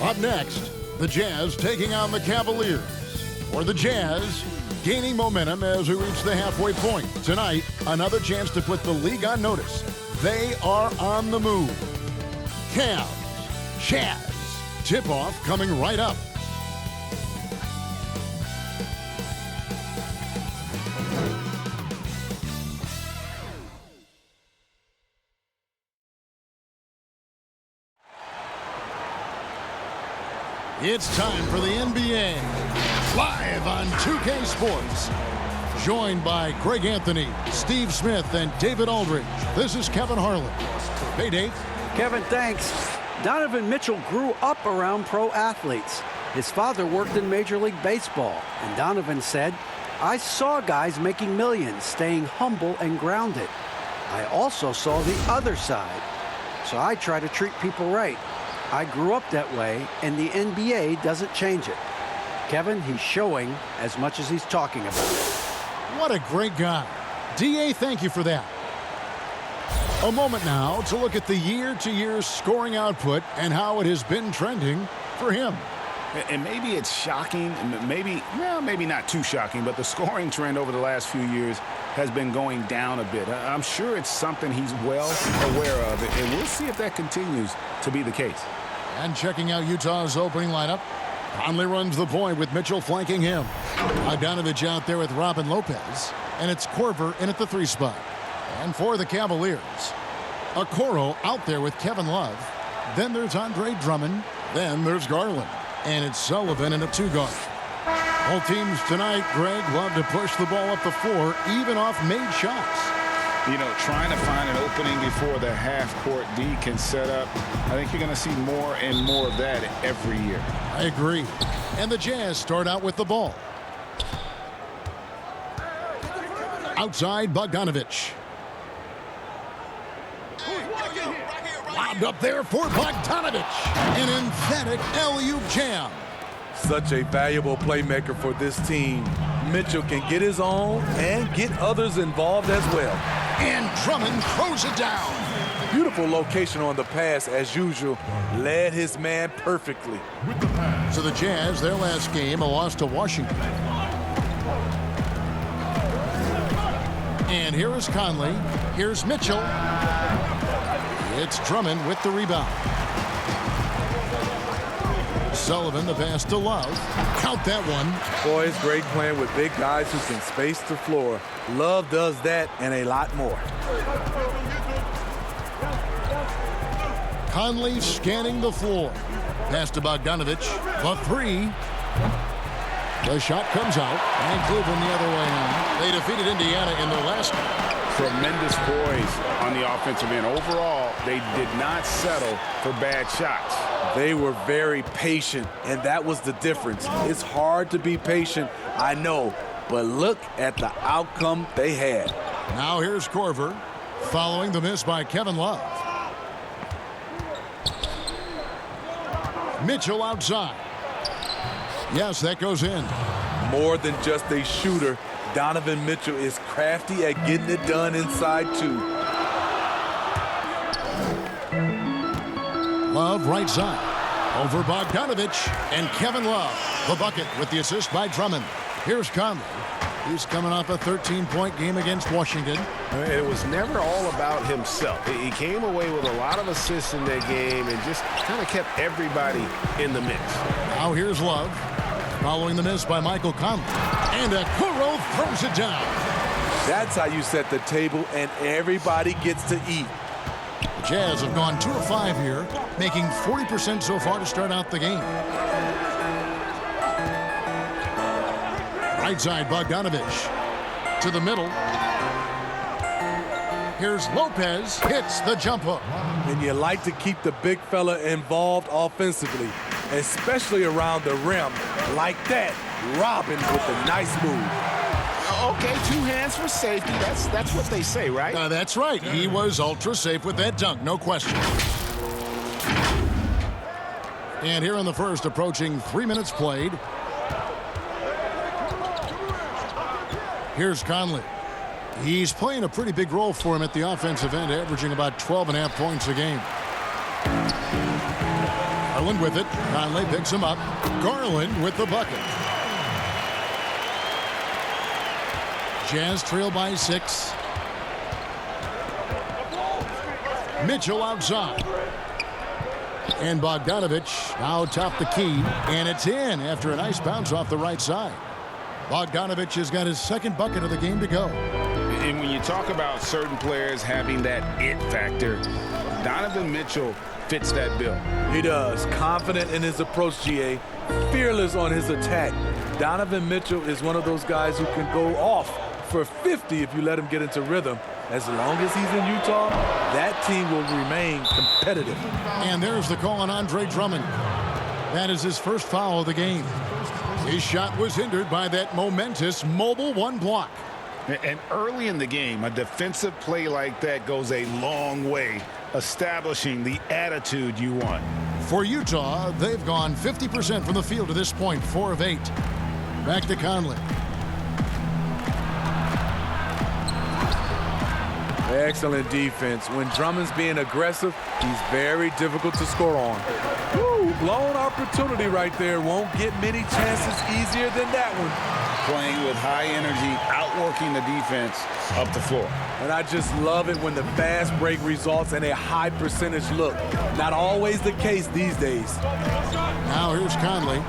Up next, the Jazz taking on the Cavaliers. For the Jazz, gaining momentum as we reach the halfway point. Tonight, another chance to put the league on notice. They are on the move. Cavs, Jazz. Tip-off coming right up. It's time for the NBA, live on 2K Sports. Joined by Greg Anthony, Steve Smith, and David Aldridge. This is Kevin Harlan. Hey, Dave. Kevin, thanks. Donovan Mitchell grew up around pro athletes. His father worked in Major League Baseball, and Donovan said, "I saw guys making millions, staying humble and grounded. I also saw the other side, so I try to treat people right. I grew up that way, and the NBA doesn't change it." Kevin, he's showing as much as he's talking about it. What a great guy. D.A., thank you for that. A moment now to look at the year-to-year scoring output and how it has been trending for him. And maybe it's shocking, maybe not too shocking, but the scoring trend over the last few years has been going down a bit. I'm sure it's something he's well aware of, and we'll see if that continues to be the case. And checking out Utah's opening lineup, Conley runs the point with Mitchell flanking him. Bogdanovich out there with Robin Lopez, and it's Korver in at the 3 spot. And for the Cavaliers, Okoro out there with Kevin Love. Then there's Andre Drummond. Then there's Garland. And it's Sullivan in a 2-guard. Both teams tonight, Greg, love to push the ball up the floor, even off made shots. You know, trying to find an opening before the half-court D can set up. I think you're going to see more and more of that every year. I agree. And the Jazz start out with the ball. Outside, Bogdanovich. Lobbed up there for Bogdanovich. An emphatic alley-oop jam. Such a valuable playmaker for this team. Mitchell can get his own and get others involved as well. And Drummond throws it down. Beautiful location on the pass, as usual. Led his man perfectly. So the Jazz, their last game, a loss to Washington. And here is Conley. Here's Mitchell. It's Drummond with the rebound. Sullivan, the pass to Love. Count that one. Boy, it's great playing with big guys who can space the floor. Love does that and a lot more. Conley scanning the floor. Pass to Bogdanovich. The 3. The shot comes out. And Cleveland the other way now. They defeated Indiana in their last game. Tremendous poise on the offensive end. Overall, they did not settle for bad shots. They were very patient, and that was the difference. It's hard to be patient, I know, but look at the outcome they had. Now here's Korver, following the miss by Kevin Love. Mitchell outside. Yes, that goes in. More than just a shooter, Donovan Mitchell is crafty at getting it done inside, too. Love right side. Over Bogdanovich and Kevin Love. The bucket with the assist by Drummond. Here's Conley. He's coming off a 13-point game against Washington. It was never all about himself. He came away with a lot of assists in that game and just kind of kept everybody in the mix. Now here's Love. Following the miss by Michael Conley. And Okoro throws it down. That's how you set the table and everybody gets to eat. The Jazz have gone 2 of 5 here, making 40% so far to start out the game. Right side, Bogdanovich. To the middle. Here's Lopez. Hits the jump hook. And you like to keep the big fella involved offensively, especially around the rim. Like that, Robin with a nice move. Okay, 2 hands for safety. That's what they say, right? That's right. He was ultra safe with that dunk, no question. And here in the first, approaching 3 minutes played. Here's Conley. He's playing a pretty big role for him at the offensive end, averaging about 12.5 points a game. Garland with it. Conley picks him up. Garland with the bucket. Jazz trail by 6. Mitchell outside. And Bogdanovich now top the key. And it's in after a nice bounce off the right side. Bogdanovich has got his second bucket of the game to go. And when you talk about certain players having that it factor, Donovan Mitchell fits that bill. He does. Confident in his approach, GA. Fearless on his attack. Donovan Mitchell is one of those guys who can go off for 50 if you let him get into rhythm. As long as he's in Utah, that team will remain competitive. And there's the call on Andre Drummond. That is his first foul of the game. His shot was hindered by that momentous mobile one block. And early in the game, a defensive play like that goes a long way, establishing the attitude you want. For Utah, they've gone 50% from the field to this point, 4 of 8. Back to Conley. Excellent defense. When Drummond's being aggressive, he's very difficult to score on. Woo, blown opportunity right there. Won't get many chances easier than that one. Playing with high energy, outworking the defense up the floor. And I just love it when the fast break results in a high percentage look. Not always the case these days. Now here's Conley.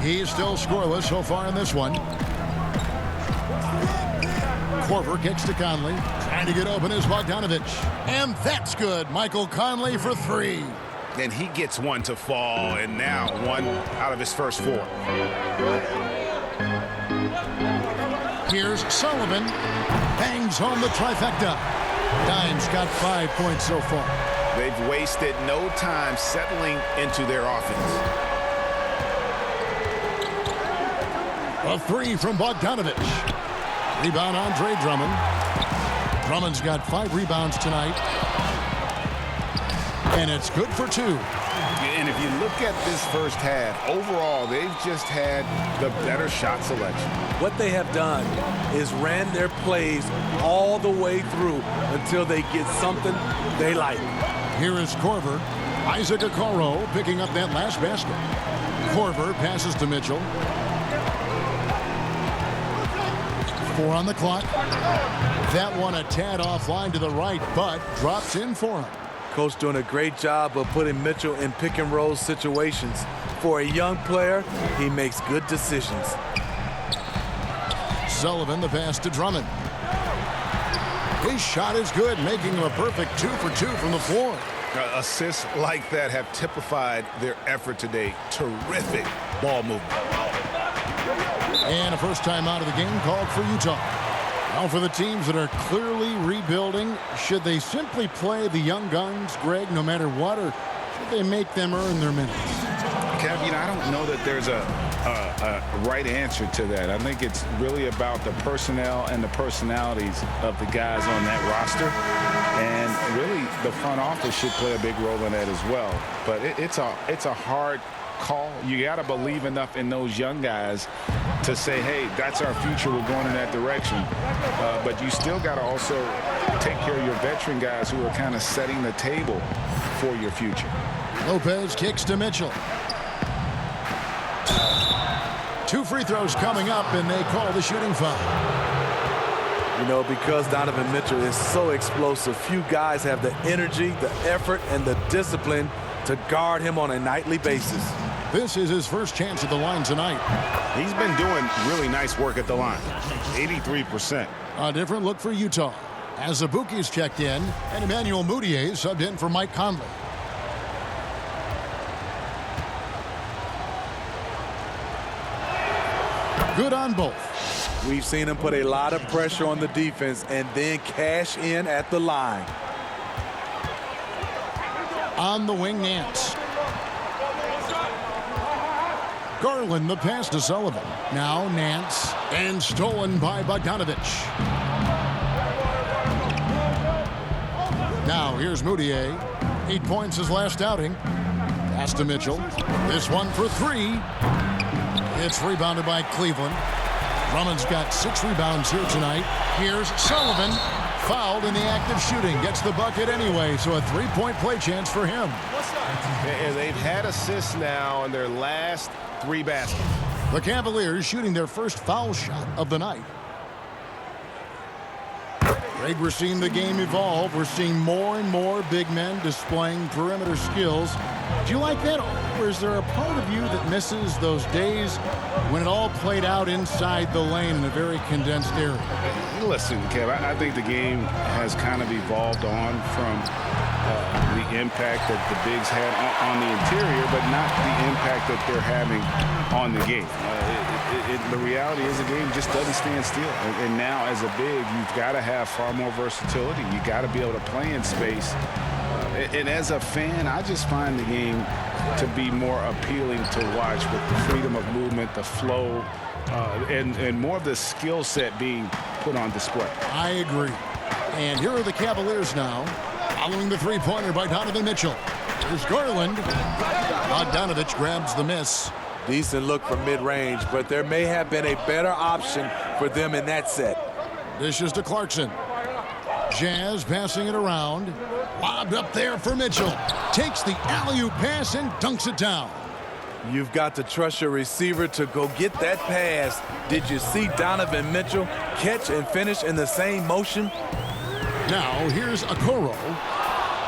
He's still scoreless so far in this one. Korver kicks to Conley. Trying to get open is Bogdanovich. And that's good. Michael Conley for 3. And he gets one to fall, and now one out of his first 4. Here's Sullivan. Bangs home the trifecta. Dime's got 5 points so far. They've wasted no time settling into their offense. A 3 from Bogdanovich. Rebound Andre Drummond. Drummond's got 5 rebounds tonight. And it's good for 2. And if you look at this first half, overall, they've just had the better shot selection. What they have done is ran their plays all the way through until they get something they like. Here is Korver. Isaac Okoro picking up that last basket. Korver passes to Mitchell. 4 on the clock. That one a tad offline to the right, but drops in for him. Coach doing a great job of putting Mitchell in pick and roll situations. For a young player, he makes good decisions. Sullivan the pass to Drummond. His shot is good, making him a perfect 2 for 2 from the floor. Assists like that have typified their effort today. Terrific ball movement. And a first time out of the game called for Utah. Now for the teams that are clearly rebuilding, should they simply play the young guns, Greg, no matter what, or should they make them earn their minutes? Kev, I don't know that there's a right answer to that. I think it's really about the personnel and the personalities of the guys on that roster. And really, the front office should play a big role in that as well. But it's a hard call. You got to believe enough in those young guys to say, hey, that's our future. We're going in that direction. But you still got to also take care of your veteran guys who are kind of setting the table for your future. Lopez kicks to Mitchell. 2 free throws coming up, and they call the shooting foul. You know, because Donovan Mitchell is so explosive, few guys have the energy, the effort, and the discipline to guard him on a nightly basis. This is his first chance at the line tonight. He's been doing really nice work at the line. 83%. A different look for Utah. As Abuki's checked in, and Emmanuel Mudiay subbed in for Mike Conley. Good on both. We've seen him put a lot of pressure on the defense and then cash in at the line. On the wing, Nance. Garland the pass to Sullivan. Now Nance, and stolen by Bogdanovich. Now here's Mudiay. 8 points his last outing. Pass to Mitchell. This one for 3. It's rebounded by Cleveland. Drummond's got 6 rebounds here tonight. Here's Sullivan. fouled in the act of shooting. Gets the bucket anyway, so a three-point play chance for him. And they've had assists now in their last 3 baskets. The Cavaliers shooting their first foul shot of the night. Greg, we're seeing the game evolve. We're seeing more and more big men displaying perimeter skills. Do you like that? Or is there a part of you that misses those days when it all played out inside the lane in a very condensed area? Listen, Kev, I think the game has kind of evolved on from the impact that the bigs had on the interior, but not the impact that they're having on the game. The reality is the game just doesn't stand still. And now as a big, you've got to have far more versatility. You got to be able to play in space. And as a fan, I just find the game to be more appealing to watch with the freedom of movement, the flow, and more of the skill set being put on display. I agree. And here are the Cavaliers now, following the three-pointer by Donovan Mitchell. Here's Garland. Bogdanovich grabs the miss. Decent look from mid-range, but there may have been a better option for them in that set. Dishes to Clarkson. Jazz passing it around. Lobbed up there for Mitchell. Takes the alley-oop pass and dunks it down. You've got to trust your receiver to go get that pass. Did you see Donovan Mitchell catch and finish in the same motion? Now here's Okoro.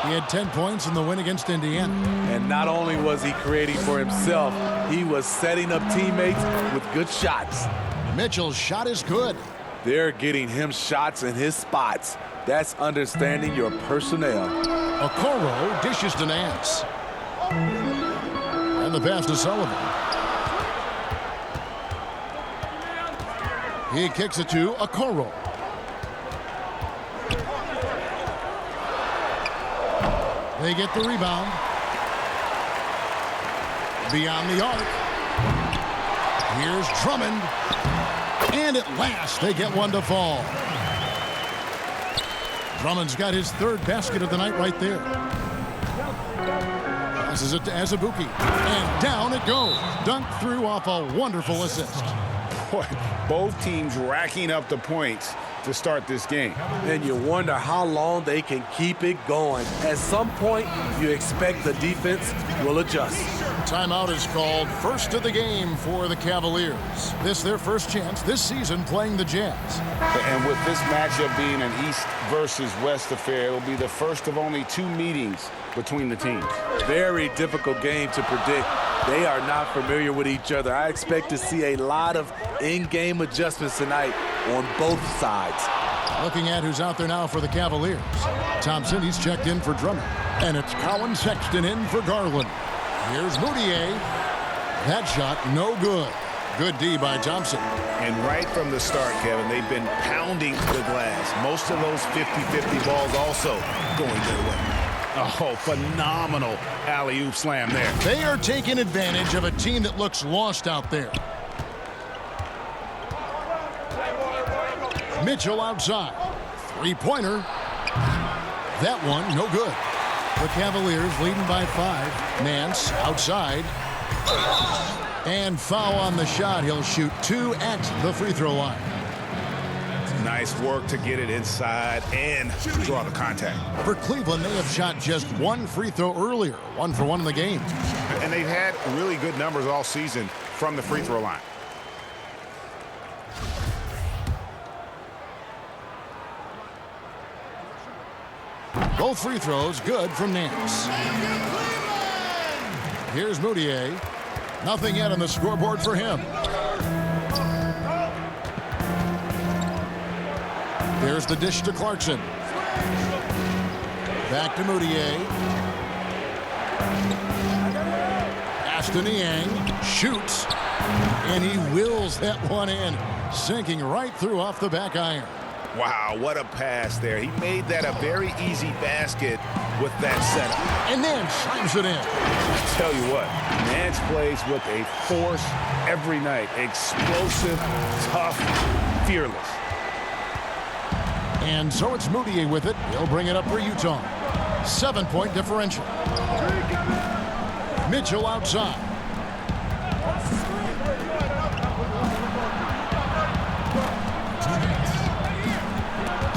He had 10 points in the win against Indiana. And not only was he creating for himself, he was setting up teammates with good shots. Mitchell's shot is good. They're getting him shots in his spots. That's understanding your personnel. Okoro dishes to Nance. And the pass to Sullivan. He kicks it to Okoro. They get the rebound. Beyond the arc. Here's Drummond. And at last, they get one to fall. Drummond's got his third basket of the night right there. Passes it to Azubuike. And down it goes. Dunked through off a wonderful assist. Boy, both teams racking up the points to start this game. And you wonder how long they can keep it going. At some point, you expect the defense will adjust. Timeout is called. First of the game for the Cavaliers. This their first chance this season playing the Jazz. And with this matchup being an East versus West affair, it'll be the first of only 2 meetings between the teams. Very difficult game to predict. They are not familiar with each other. I expect to see a lot of in-game adjustments tonight on both sides. Looking at who's out there now for the Cavaliers. Thompson, he's checked in for Drummond. And it's Colin Sexton in for Garland. Here's Moutier. That shot, no good. Good D by Thompson. And right from the start, Kevin, they've been pounding the glass. Most of those 50-50 balls also going their way. Oh, phenomenal alley-oop slam there. They are taking advantage of a team that looks lost out there. Mitchell outside. Three-pointer. That one, no good. The Cavaliers leading by 5. Nance outside. And foul on the shot. He'll shoot 2 at the free throw line. Nice work to get it inside and draw the contact. For Cleveland, they have shot just 1 free throw earlier. 1 for 1 in the game. And they've had really good numbers all season from the free throw line. Both free throws good from Nance. Here's Moutier. Nothing yet on the scoreboard for him. There's the dish to Clarkson. Back to Moutier. Ashton Niang shoots. And he wills that one in. Sinking right through off the back iron. Wow, what a pass there. He made that a very easy basket with that setup. And then slams it in. I tell you what, Nance plays with a force every night. Explosive, tough, fearless. And so it's Moutier with it. He'll bring it up for Utah. 7-point differential. Mitchell outside.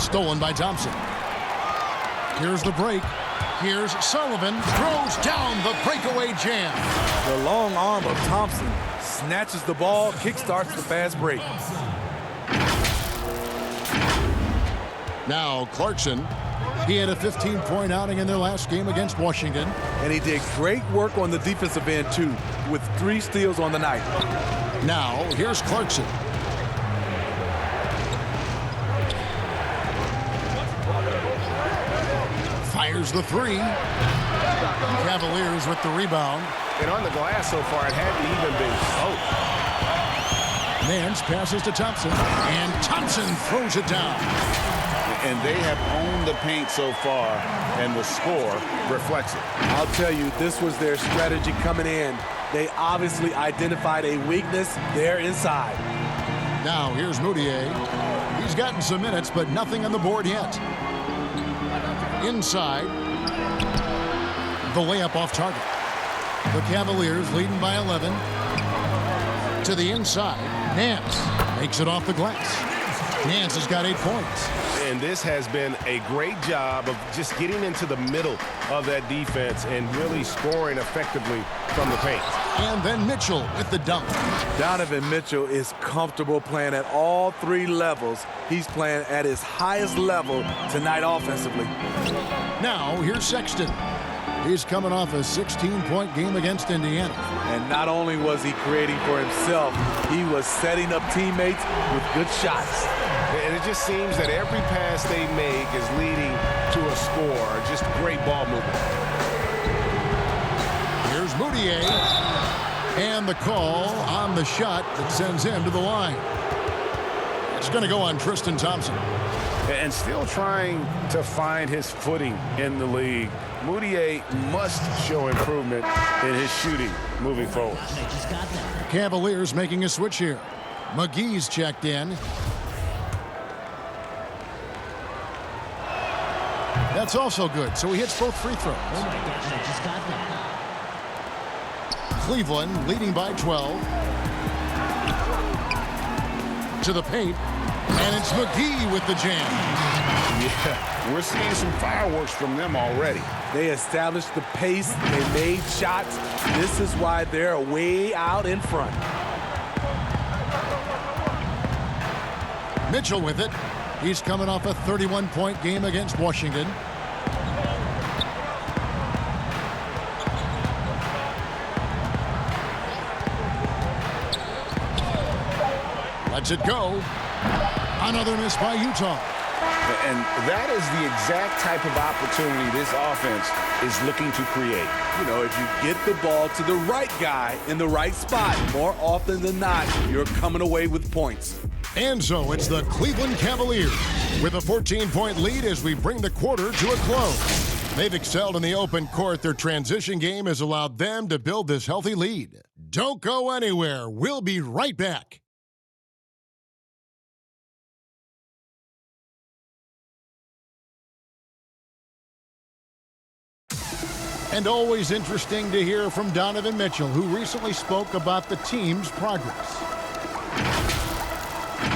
Stolen by Thompson. Here's the break. Here's Sullivan. Throws down the breakaway jam. The long arm of Thompson snatches the ball, kickstarts the fast break. Now Clarkson. He had a 15-point outing in their last game against Washington. And he did great work on the defensive end, too, with 3 steals on the night. Now, here's Clarkson. Fires the 3. Cavaliers with the rebound. And on the glass so far, it hadn't even been close. Nance passes to Thompson, and Thompson throws it down. And they have owned the paint so far, and the score reflects it. I'll tell you, this was their strategy coming in. They obviously identified a weakness there inside. Now, here's Moutier. He's gotten some minutes, but nothing on the board yet. Inside, the layup off target. The Cavaliers leading by 11. To the inside, Nance makes it off the glass. Nance has got 8 points. And this has been a great job of just getting into the middle of that defense and really scoring effectively from the paint. And then Mitchell with the dunk. Donovan Mitchell is comfortable playing at all 3 levels. He's playing at his highest level tonight offensively. Now, here's Sexton. He's coming off a 16-point game against Indiana. And not only was he creating for himself, he was setting up teammates with good shots. And it just seems that every pass they make is leading to a score. Just great ball movement. Here's Moutier. And the call on the shot that sends him to the line. It's going to go on Tristan Thompson. And still trying to find his footing in the league. Moutier must show improvement in his shooting moving forward. Cavaliers making a switch here. McGee's checked in. That's also good, so he hits both free throws. Cleveland leading by 12. To the paint, and it's McGee with the jam. Yeah, we're seeing some fireworks from them already. They established the pace. They made shots. This is why they're way out in front. Mitchell with it. He's coming off a 31-point game against Washington. Lets it go. Another miss by Utah. And that is the exact type of opportunity this offense is looking to create. You know, if you get the ball to the right guy in the right spot, more often than not, you're coming away with points. And so it's the Cleveland Cavaliers with a 14-point lead as we bring the quarter to a close. They've excelled in the open court. Their transition game has allowed them to build this healthy lead. Don't go anywhere. We'll be right back. And always interesting to hear from Donovan Mitchell, who recently spoke about the team's progress.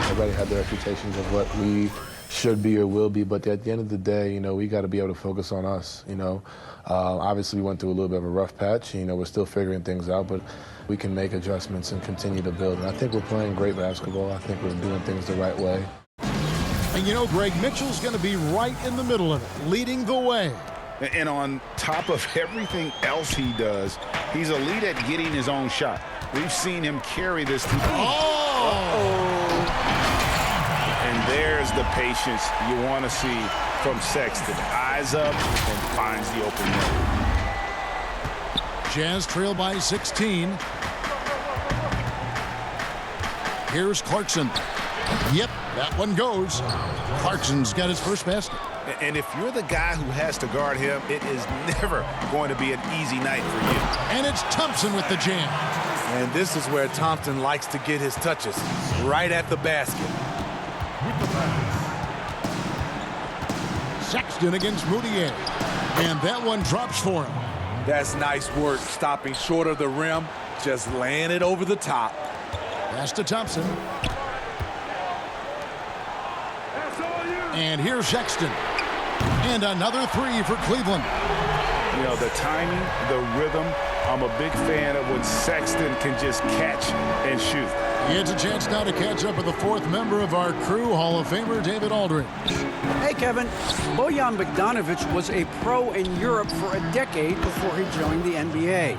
Everybody had their expectations of what we should be or will be, but at the end of the day, you know, we got to be able to focus on us, you know. Obviously, we went through a little bit of a rough patch. You know, we're still figuring things out, but we can make adjustments and continue to build. And I think we're playing great basketball. I think we're doing things the right way. And you know, Greg, Mitchell's going to be right in the middle of it, leading the way. And on top of everything else he does, he's elite at getting his own shot. We've seen him carry this team. And there's the patience you want to see from Sexton. Eyes up and finds the open net. Jazz trail by 16. Here's Clarkson. Yep, that one goes. Clarkson's got his first basket. And if you're the guy who has to guard him, it is never going to be an easy night for you. And it's Thompson with the jam. And this is where Thompson likes to get his touches, right at the basket. Sexton against Moutier. And that one drops for him. That's nice work, stopping short of the rim, just laying it over the top. Pass to Thompson. And here's Sexton. And another three for Cleveland. You know, the timing, the rhythm. I'm a big fan of when Sexton can just catch and shoot. He gets a chance now to catch up with the fourth member of our crew, Hall of Famer David Aldridge. Hey, Kevin. Bojan Bogdanovic was a pro in Europe for a decade before he joined the NBA.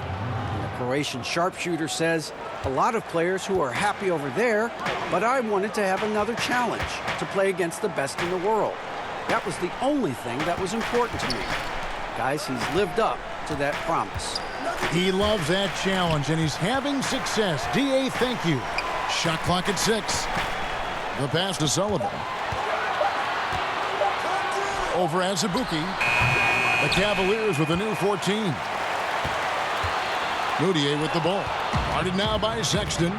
The Croatian sharpshooter says, a lot of players who are happy over there, but I wanted to have another challenge, to play against the best in the world. That was the only thing that was important to me. Guys, he's lived up to that promise. He loves that challenge, and he's having success. D.A., thank you. Shot clock at 6. The pass to Sullivan. Over Azubuike. The Cavaliers with a new 14. Moutier with the ball. Guarded now by Sexton.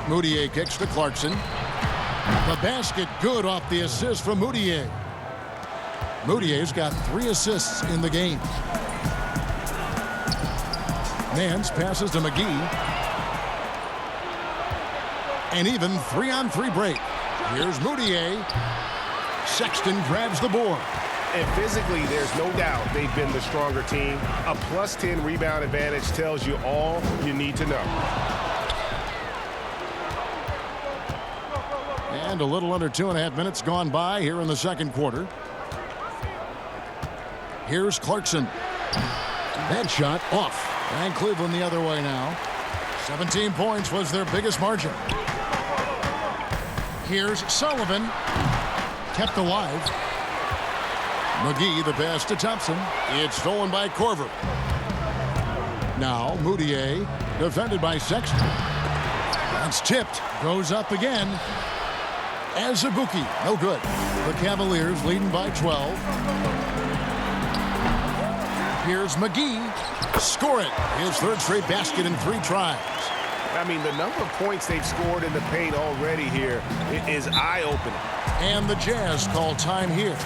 Moutier kicks to Clarkson. The basket good off the assist from Moutier. Moutier's got 3 assists in the game. Nance passes to McGee. And even 3-on-3 break. Here's Moutier. Sexton grabs the board. And physically, there's no doubt they've been the stronger team. A +10 rebound advantage tells you all you need to know. And a little under 2.5 minutes gone by here in the second quarter. Here's Clarkson. That shot off. And Cleveland the other way now. 17 points was their biggest margin. Here's Sullivan. Kept alive. McGee, the pass to Thompson. It's stolen by Korver. Now Moutier, defended by Sexton. That's tipped. Goes up again. Azubuike, no good. The Cavaliers leading by 12. Here's McGee. Score it. His third straight basket in 3 tries. I mean, the number of points they've scored in the paint already here is eye-opening. And the Jazz call time here.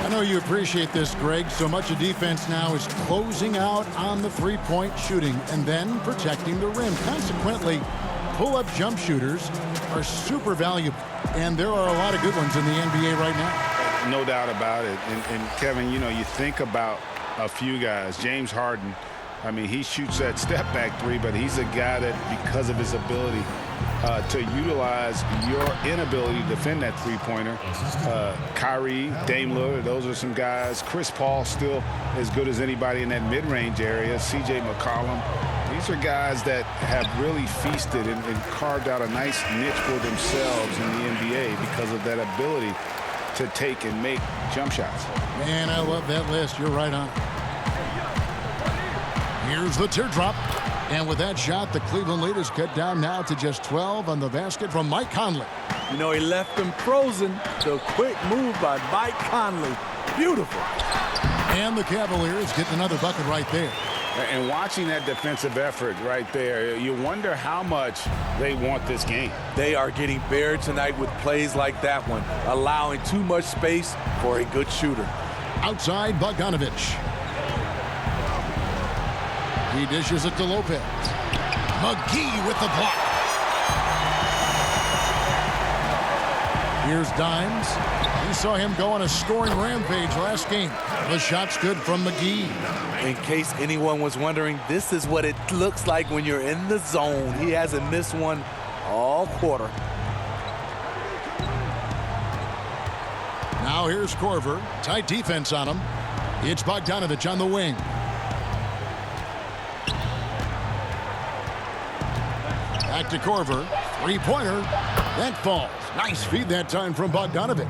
I know you appreciate this, Greg. So much of defense now is closing out on the three-point shooting and then protecting the rim. Consequently, pull-up jump shooters are super valuable. And there are a lot of good ones in the NBA right now. No doubt about it. And Kevin, you know, you think about a few guys. James Harden, I mean, he shoots that step-back three, but he's a guy that, because of his ability to utilize your inability to defend that three-pointer. Kyrie, Dame Lillard, those are some guys. Chris Paul still as good as anybody in that mid-range area. C.J. McCollum. These are guys that have really feasted and carved out a nice niche for themselves in the NBA because of that ability to take and make jump shots. Man, I love that list. You're right on. Here's the teardrop. And with that shot, the Cleveland lead is cut down now to just 12 on the basket from Mike Conley. You know, he left them frozen. The quick move by Mike Conley. Beautiful. And the Cavaliers getting another bucket right there. And watching that defensive effort right there, you wonder how much they want this game. They are getting buried tonight with plays like that one, allowing too much space for a good shooter. Outside, Bogdanovic. He dishes it to Lopez. McGee with the block. Here's Dimes. We saw him go on a scoring rampage last game. The shot's good from McGee. In case anyone was wondering, this is what it looks like when you're in the zone. He hasn't missed one all quarter. Now here's Korver. Tight defense on him. It's Bogdanovic on the wing. Back to Korver. Three-pointer. That falls. Nice feed that time from Bogdanovic.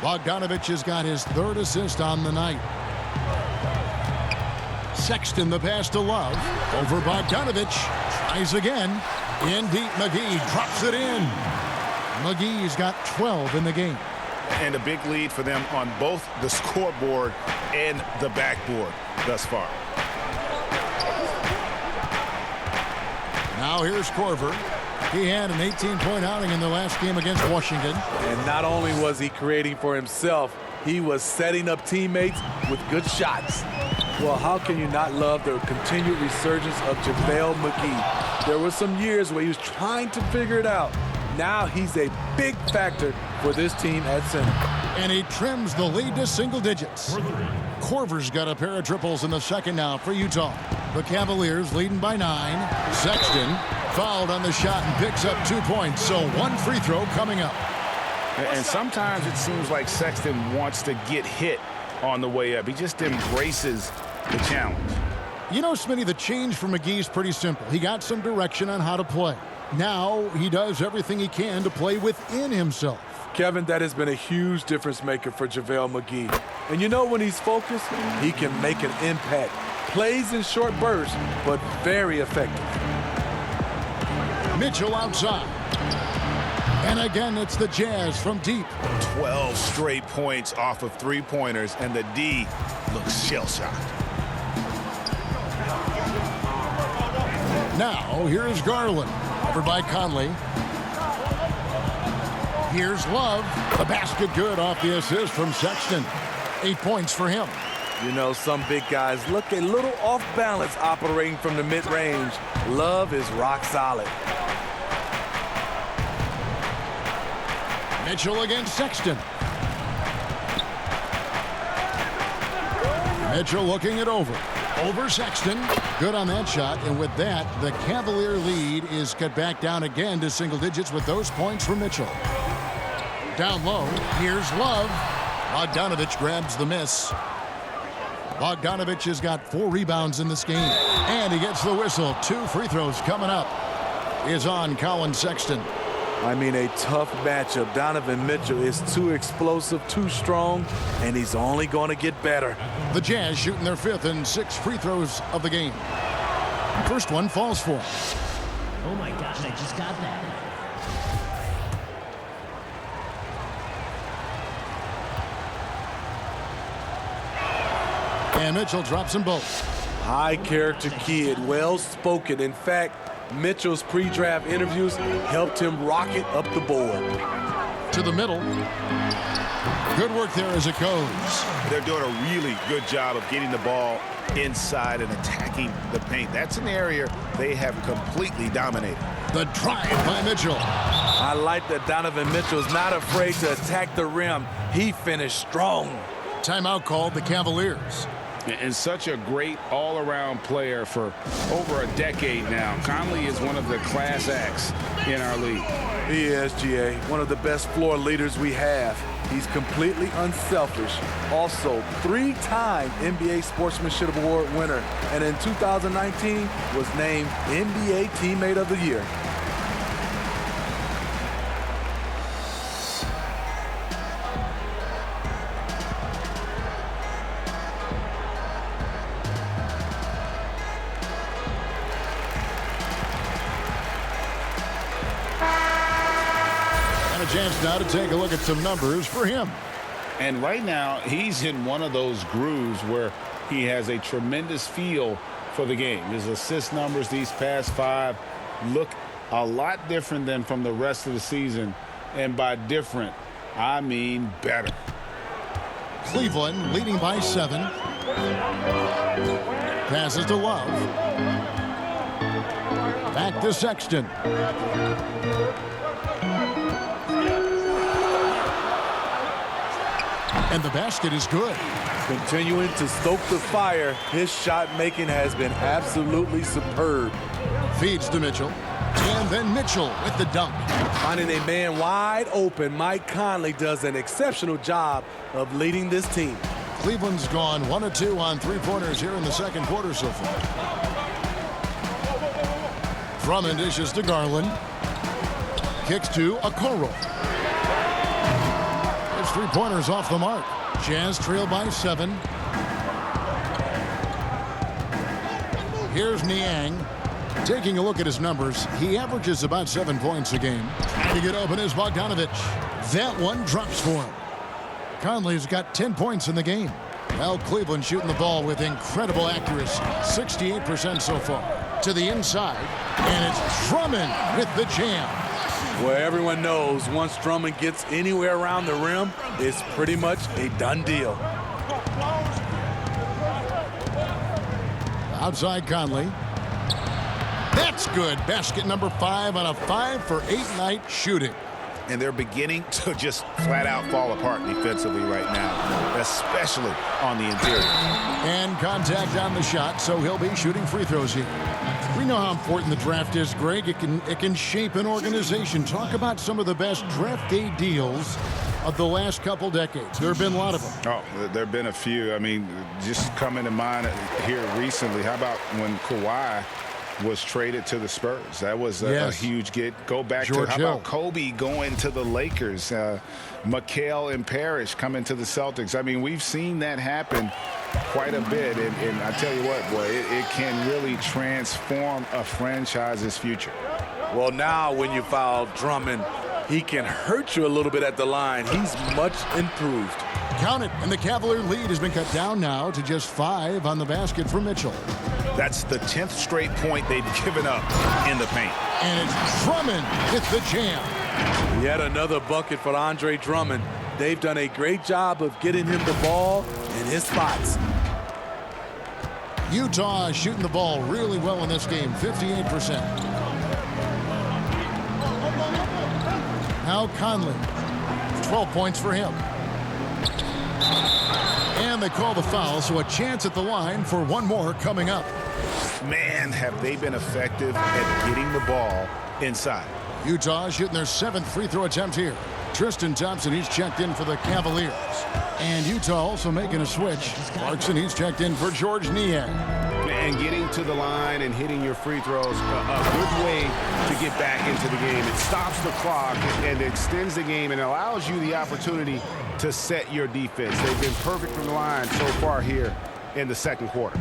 Bogdanovic has got his third assist on the night. Sexton the pass to Love. Over Bogdanovic. Tries again. In deep, McGee drops it in. McGee's got 12 in the game. And a big lead for them on both the scoreboard and the backboard thus far. Now here's Korver. He had an 18-point outing in the last game against Washington. And not only was he creating for himself, he was setting up teammates with good shots. Well, how can you not love the continued resurgence of JaVale McGee? There were some years where he was trying to figure it out. Now he's a big factor for this team at center. And he trims the lead to single digits. Korver's got a pair of triples in the second now for Utah. The Cavaliers leading by 9. Sexton fouled on the shot and picks up 2 points, so 1 free throw coming up. And sometimes it seems like Sexton wants to get hit on the way up. He just embraces the challenge. You know, Smitty, the change for McGee's pretty simple. He got some direction on how to play. Now he does everything he can to play within himself. Kevin, that has been a huge difference maker for JaVale McGee. And you know, when he's focused, he can make an impact. Plays in short bursts, but very effective. Mitchell outside. And again, it's the Jazz from deep. 12 straight points off of three-pointers, and the D looks shell-shocked. Now, here's Garland. Over by Conley. Here's Love. The basket good off the assist from Sexton. 8 points for him. You know, some big guys look a little off balance operating from the mid-range. Love is rock solid. Mitchell against Sexton. Mitchell looking it over. Over Sexton. Good on that shot. And with that, the Cavalier lead is cut back down again to single digits with those points from Mitchell. Down low. Here's Love. Bogdanovich grabs the miss. Bogdanovich has got 4 rebounds in this game. And he gets the whistle. 2 free throws coming up. Is on Colin Sexton. I mean, a tough matchup. Donovan Mitchell is too explosive, too strong, and he's only going to get better. The Jazz shooting their 5th and 6th free throws of the game. First one falls for him. Oh my gosh, I just got that. And Mitchell drops them both. High character kid, well spoken. In fact, Mitchell's pre-draft interviews helped him rocket up the board. To the middle. Good work there as it goes. They're doing a really good job of getting the ball inside and attacking the paint. That's an area they have completely dominated. The drive by Mitchell. I like that Donovan Mitchell's not afraid to attack the rim. He finished strong. Timeout called the Cavaliers. And such a great all-around player for over a decade now. Conley is one of the class acts in our league. He is, GA, one of the best floor leaders we have. He's completely unselfish. Also, 3-time NBA Sportsmanship Award winner. And in 2019 was named NBA Teammate of the Year. Chance now to take a look at some numbers for him. And right now, he's in one of those grooves where he has a tremendous feel for the game. His assist numbers these past 5 look a lot different than from the rest of the season. And by different, I mean better. Cleveland leading by 7. Passes to Love. Back to Sexton. And the basket is good. Continuing to stoke the fire, his shot making has been absolutely superb. Feeds to Mitchell. And then Mitchell with the dunk. Finding a man wide open, Mike Conley does an exceptional job of leading this team. Cleveland's gone 1 of 2 on 3-pointers here in the second quarter so far. Drummond dishes to Garland. Kicks to Okoro. 3-pointers off the mark. Jazz trail by 7. Here's Niang. Taking a look at his numbers, he averages about 7 points a game. To get open is Bogdanovich. That one drops for him. Conley's got 10 points in the game. Well, Cleveland shooting the ball with incredible accuracy. 68% so far. To the inside, and it's Drummond with the jam. Well, everyone knows once Drummond gets anywhere around the rim, it's pretty much a done deal. Outside Conley. That's good. Basket number 5 on a 5-for-8 night shooting. And they're beginning to just flat out fall apart defensively right now, especially on the interior. And contact on the shot, so he'll be shooting free throws here. We know how important the draft is, Greg. It can shape an organization. Talk about some of the best draft day deals of the last couple decades. There have been a lot of them. Oh, there have been a few. I mean, just coming to mind here recently, how about when Kawhi was traded to the Spurs? That was a huge get. Go back George to how Hill. about Kobe going to the Lakers, Mikal and Parrish coming to the Celtics. I mean, we've seen that happen quite a bit, and I tell you what, boy, it can really transform a franchise's future. Well, now when you foul Drummond, he can hurt you a little bit at the line. He's much improved. Count it, and the Cavalier lead has been cut down now to just 5 on the basket for Mitchell. That's the 10th straight point they've given up in the paint. And it's Drummond with the jam. Yet another bucket for Andre Drummond. They've done a great job of getting him the ball in his spots. Utah is shooting the ball really well in this game, 58%. Now Conley, 12 points for him. And they call the foul, so a chance at the line for one more coming up. Man, have they been effective at getting the ball inside. Utah shooting their 7th free throw attempt here. Tristan Thompson, he's checked in for the Cavaliers. And Utah also making a switch. Clarkson, he's checked in for Georges Niang. And getting to the line and hitting your free throws, a good way to get back into the game. It stops the clock and extends the game and allows you the opportunity to set your defense. They've been perfect from the line so far here in the second quarter.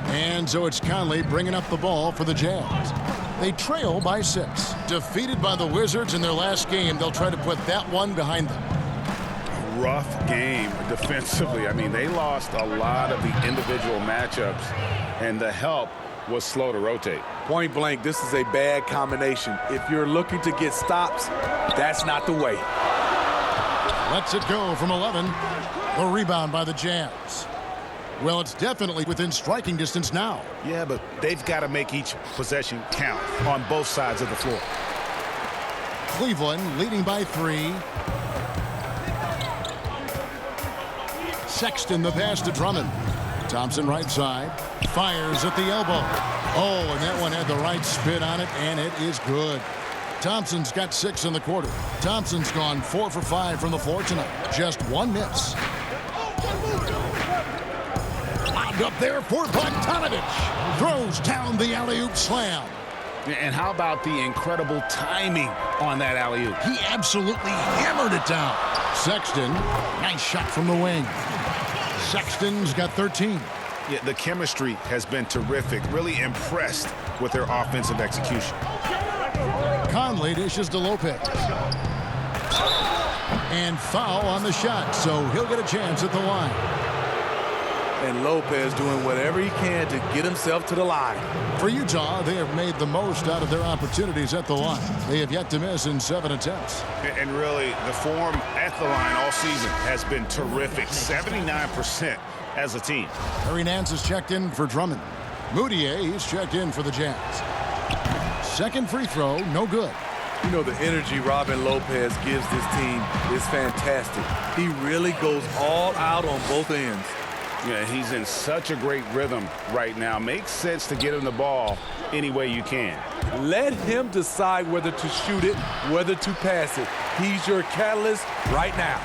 And so it's Conley bringing up the ball for the Jazz. They trail by 6. Defeated by the Wizards in their last game, they'll try to put that one behind them. Rough game defensively. I mean, they lost a lot of the individual matchups, and the help was slow to rotate. Point blank, this is a bad combination. If you're looking to get stops, that's not the way. Lets it go from 11. The rebound by the Jazz. Well, it's definitely within striking distance now. Yeah, but they've got to make each possession count on both sides of the floor. Cleveland leading by 3. Sexton the pass to Drummond. Thompson right side. Fires at the elbow. Oh, and that one had the right spin on it, and it is good. Thompson's got 6 in the quarter. Thompson's gone 4 for 5 from the floor tonight. Just 1 miss. Lobbed up there for Bogdanovich. Throws down the alley-oop slam. And how about the incredible timing on that alley-oop? He absolutely hammered it down. Sexton, nice shot from the wing. Sexton's got 13. Yeah, the chemistry has been terrific. Really impressed with their offensive execution. Conley dishes to Lopez. And foul on the shot, so he'll get a chance at the line. And Lopez doing whatever he can to get himself to the line. For Utah, they have made the most out of their opportunities at the line. They have yet to miss in 7 attempts. And really, the form at the line all season has been terrific. 79% as a team. Larry Nance is checked in for Drummond. Moutier, he's checked in for the Jazz. Second free throw, no good. You know, the energy Robin Lopez gives this team is fantastic. He really goes all out on both ends. Yeah, he's in such a great rhythm right now. Makes sense to get him the ball any way you can. Let him decide whether to shoot it, whether to pass it. He's your catalyst right now.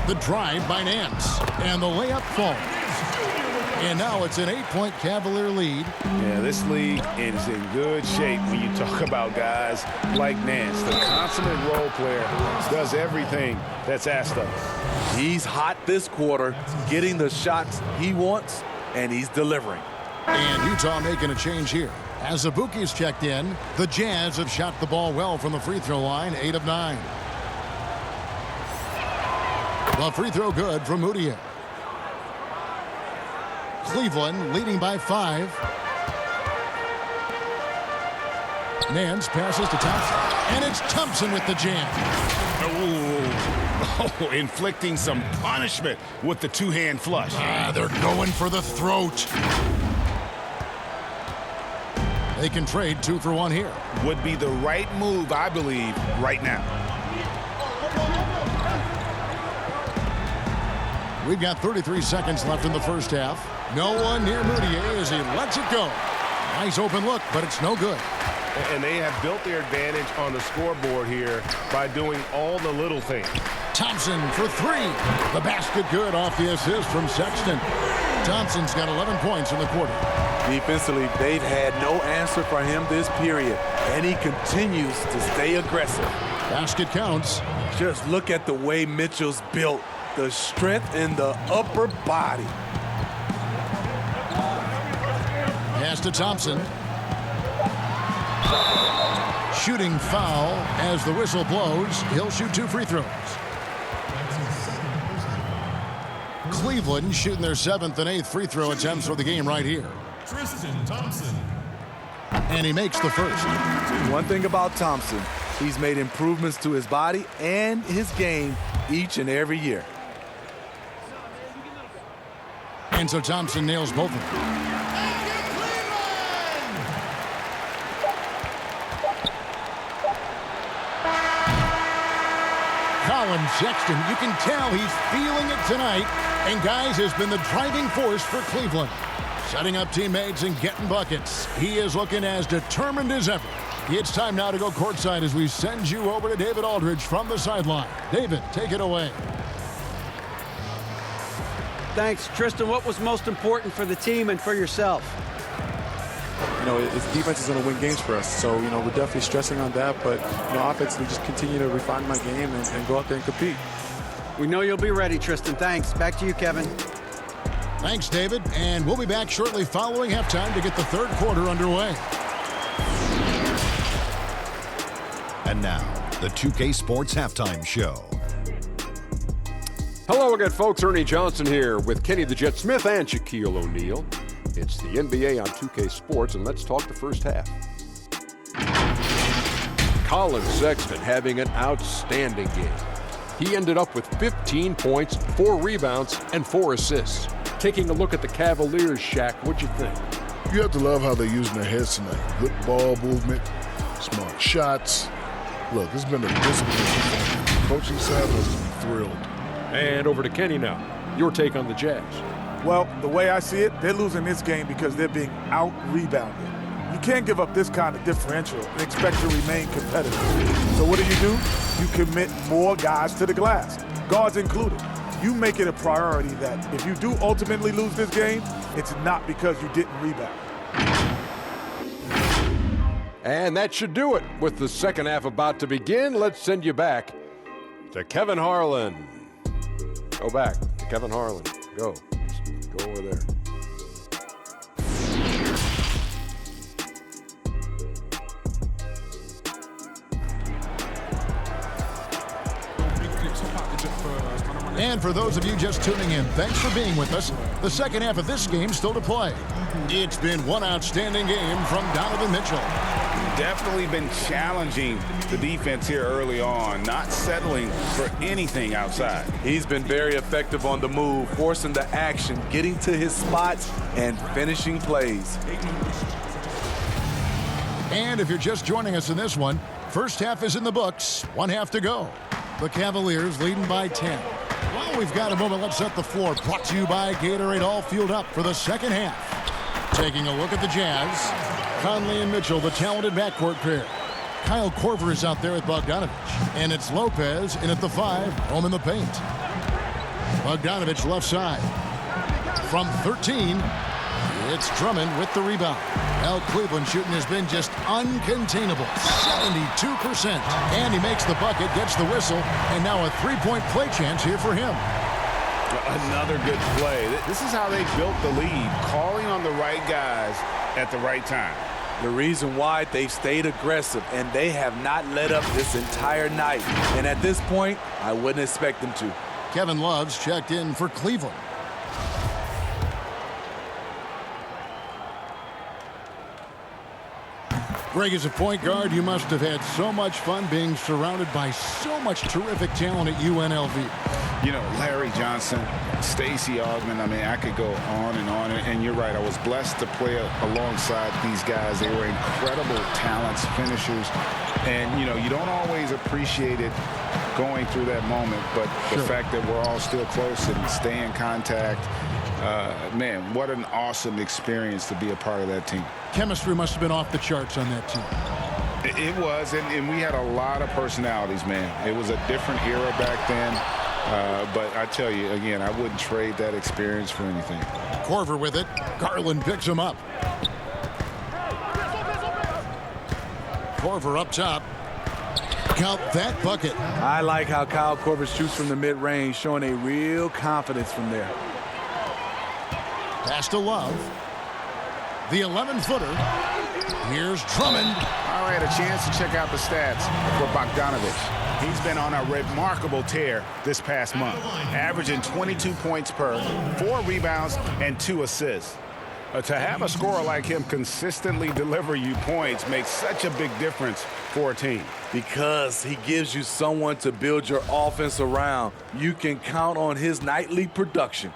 The drive by Nance, and the layup falls. And now it's an 8-point Cavalier lead. Yeah, this league is in good shape when you talk about guys like Nance. The consummate role player does everything that's asked of him. He's hot this quarter, getting the shots he wants, and he's delivering. And Utah making a change here. As Azubuike's checked in, the Jazz have shot the ball well from the free throw line, 8 of 9. The free throw good from Moutier. Cleveland leading by 5. Nance passes to Thompson. And it's Thompson with the jam. Oh, inflicting some punishment with the two-hand flush. They're going for the throat. They can trade 2 for 1 here. Would be the right move, I believe, right now. We've got 33 seconds left in the first half. No one near Moutier as he lets it go. Nice open look, but it's no good. And they have built their advantage on the scoreboard here by doing all the little things. Thompson for 3. The basket good off the assist from Sexton. Thompson's got 11 points in the quarter. Defensively, they've had no answer for him this period, and he continues to stay aggressive. Basket counts. Just look at the way Mitchell's built, the strength in the upper body. Pass to Thompson. Shooting foul as the whistle blows. He'll shoot 2 free throws. Cleveland shooting their 7th and 8th free throw attempts for the game right here. Tristan Thompson. And he makes the first. One thing about Thompson, he's made improvements to his body and his game each and every year. And so Thompson nails both of them. Colin Sexton, you can tell he's feeling it tonight. And, guys, has been the driving force for Cleveland. Setting up teammates and getting buckets. He is looking as determined as ever. It's time now to go courtside as we send you over to David Aldridge from the sideline. David, take it away. Thanks, Tristan. What was most important for the team and for yourself? You know, defense is going to win games for us. So, you know, we're definitely stressing on that. But, you know, offensively, just continue to refine my game and go out there and compete. We know you'll be ready, Tristan. Thanks. Back to you, Kevin. Thanks, David. And we'll be back shortly following halftime to get the third quarter underway. And now, the 2K Sports Halftime Show. Hello again, folks. Ernie Johnson here with Kenny the Jet Smith and Shaquille O'Neal. It's the NBA on 2K Sports, and let's talk the first half. Colin Sexton having an outstanding game. He ended up with 15 points, 4 rebounds, and 4 assists. Taking a look at the Cavaliers, Shaq, what'd you think? You have to love how they're using their heads tonight. Good ball movement, smart shots. Look, it's been a discipline performance. Coaching staff has to be thrilled. And over to Kenny now. Your take on the Jazz. Well, the way I see it, they're losing this game because they're being out-rebounded. You can't give up this kind of differential and expect to remain competitive. So what do? You commit more guys to the glass, guards included. You make it a priority that if you do ultimately lose this game, it's not because you didn't rebound. And that should do it. With the second half about to begin, let's send you back to Kevin Harlan. Go back to Kevin Harlan. Go over there. And for those of you just tuning in, thanks for being with us. The second half of this game still to play. It's been one outstanding game from Donovan Mitchell. Definitely been challenging the defense here early on, not settling for anything outside. He's been very effective on the move, forcing the action, getting to his spots, and finishing plays. And if you're just joining us in this one, first half is in the books, 1 half to go. The Cavaliers leading by 10. Well, we've got a moment. Let's set the floor. Brought to you by Gatorade, all fueled up for the second half. Taking a look at the Jazz. Conley and Mitchell, the talented backcourt pair. Kyle Korver is out there with Bogdanovich. And it's Lopez in at the 5, home in the paint. Bogdanovich left side. From 13, it's Drummond with the rebound. Now Cleveland shooting has been just uncontainable. 72%. And he makes the bucket, gets the whistle, and now a three-point play chance here for him. Another good play. This is how they built the lead, calling on the right guys at the right time. The reason why they've stayed aggressive, and they have not let up this entire night. And at this point, I wouldn't expect them to. Kevin Love's checked in for Cleveland. Greg, as a point guard, you must have had so much fun being surrounded by so much terrific talent at UNLV. You know, Larry Johnson, Stacey Augmon, I mean, I could go on. And you're right, I was blessed to play alongside these guys. They were incredible talents, finishers. And, you know, you don't always appreciate it going through that moment, but the fact that we're all still close and stay in contact, man, what an awesome experience to be a part of that team. Chemistry must have been off the charts on that team. It was, and we had a lot of personalities, man. It was a different era back then. But I tell you, again, I wouldn't trade that experience for anything. Korver with it. Garland picks him up. Korver up top. Count that bucket. I like how Kyle Korver shoots from the mid-range, showing a real confidence from there. Pass to Love. The 11-footer. Here's Drummond. I had a chance to check out the stats for Bogdanović. He's been on a remarkable tear this past month, averaging 22 points per, 4 rebounds, and 2 assists. To have a scorer like him consistently deliver you points makes such a big difference for a team. Because he gives you someone to build your offense around. You can count on his nightly production.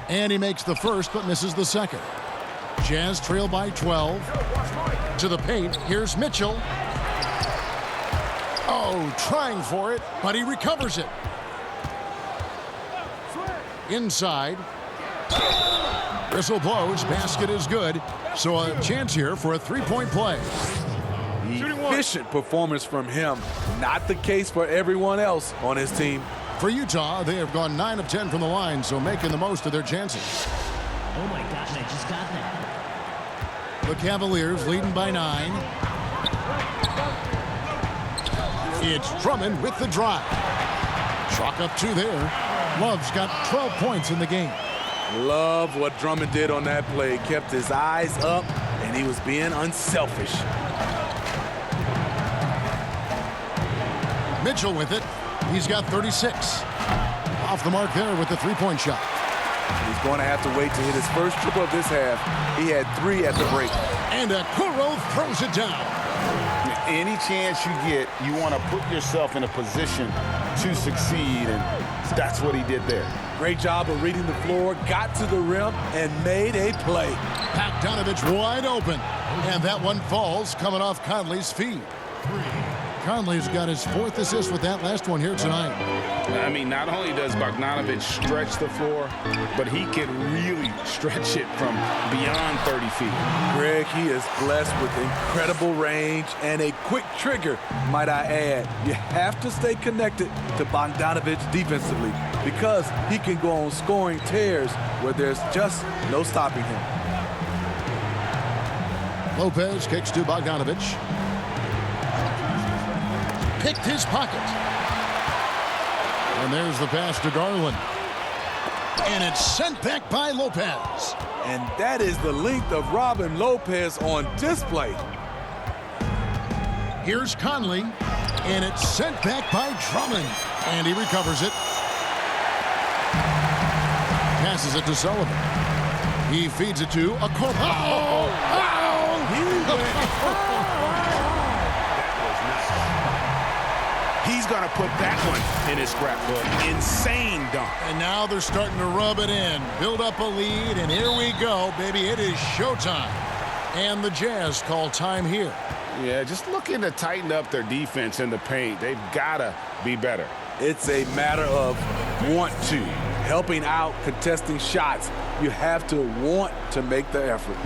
And he makes the first but misses the second. Jazz trail by 12. To the paint. Here's Mitchell. Oh, trying for it, but he recovers it. Inside. Whistle blows. Basket is good. So a chance here for a three-point play. Efficient performance from him. Not the case for everyone else on his team. For Utah, they have gone 9 of 10 from the line, so making the most of their chances. Oh my gosh, I just got that. The Cavaliers leading by 9. It's Drummond with the drive. Chalk up 2 there. Love's got 12 points in the game. Love what Drummond did on that play. Kept his eyes up, and he was being unselfish. Mitchell with it. He's got 36. Off the mark there with the three-point shot. He's going to have to wait to hit his first triple of this half. He had 3 at the break. And Okoro throws it down. Any chance you get, you want to put yourself in a position to succeed, and that's what he did there. Great job of reading the floor, got to the rim, and made a play. Bogdanović wide open. And that one falls coming off Conley's feet. Conley's got his 4th assist with that last one here tonight. I mean, not only does Bogdanović stretch the floor, but he can really stretch it from beyond 30 feet. Greg, he is blessed with incredible range and a quick trigger, might I add. You have to stay connected to Bogdanović defensively because he can go on scoring tears where there's just no stopping him. Lopez kicks to Bogdanović. Picked his pocket. And there's the pass to Garland. And it's sent back by Lopez. And that is the length of Robin Lopez on display. Here's Conley. And it's sent back by Drummond. And he recovers it. Passes it to Sullivan. He feeds it to Okoro. He's going to put that one in his scrapbook. Insane dunk. And now they're starting to rub it in. Build up a lead, and here we go, baby. It is showtime. And the Jazz call time here. Yeah, just looking to tighten up their defense in the paint. They've got to be better. It's a matter of want to. Helping out, contesting shots. You have to want to make the effort.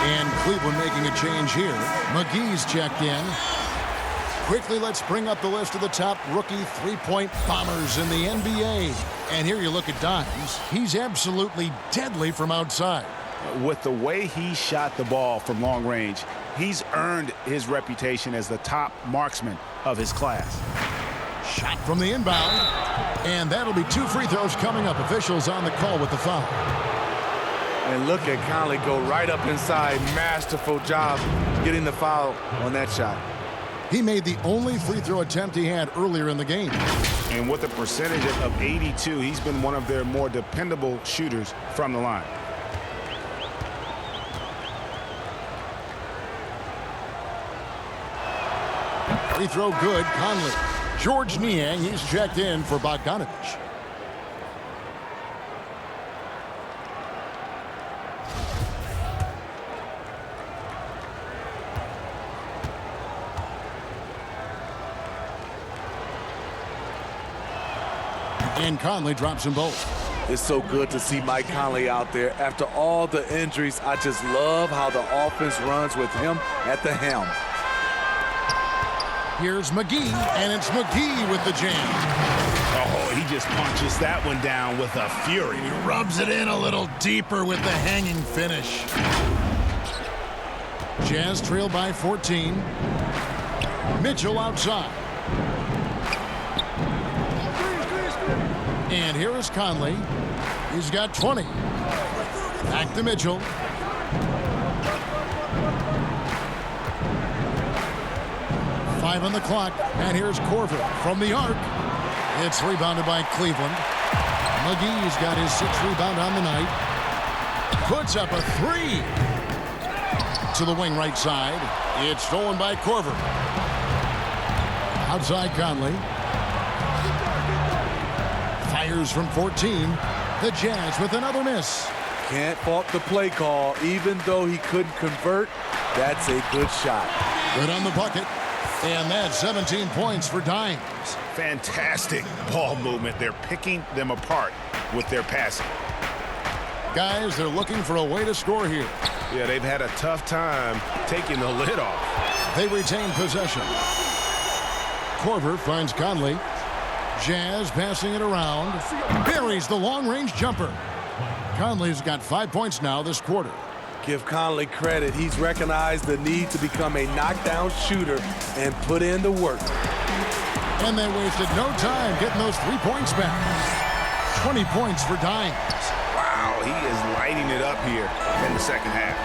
And Cleveland making a change here. McGee's checked in. Quickly, let's bring up the list of the top rookie three-point bombers in the NBA. And here you look at Dimes. He's absolutely deadly from outside. With the way he shot the ball from long range, he's earned his reputation as the top marksman of his class. Shot from the inbound. And that'll be 2 free throws coming up. Officials on the call with the foul. And look at Conley go right up inside. Masterful job getting the foul on that shot. He made the only free throw attempt he had earlier in the game. And with a percentage of 82, he's been one of their more dependable shooters from the line. Free throw good, Conley. George Niang, he's checked in for Bogdanovich. And Conley drops them both. It's so good to see Mike Conley out there. After all the injuries, I just love how the offense runs with him at the helm. Here's McGee, and it's McGee with the jam. Oh, he just punches that one down with a fury. He rubs it in a little deeper with the hanging finish. Jazz trail by 14. Mitchell outside. And here is Conley. He's got 20. Back to Mitchell. Five on the clock. And here's Korver from the arc. It's rebounded by Cleveland. McGee's got his 6th rebound on the night. Puts up a 3. To the wing right side. It's stolen by Korver. Outside Conley. Fires from 14. The Jazz with another miss. Can't fault the play call. Even though he couldn't convert, that's a good shot. Good on the bucket. And that's 17 points for Dimes. Fantastic ball movement. They're picking them apart with their passing. Guys, they're looking for a way to score here. Yeah, they've had a tough time taking the lid off. They retain possession. Korver finds Conley. Jazz passing it around. Buries the long-range jumper. Conley's got 5 points now this quarter. Give Conley credit. He's recognized the need to become a knockdown shooter and put in the work. And they wasted no time getting those 3 points back. 20 points for Dimes. Wow, he is lighting it up here in the second half.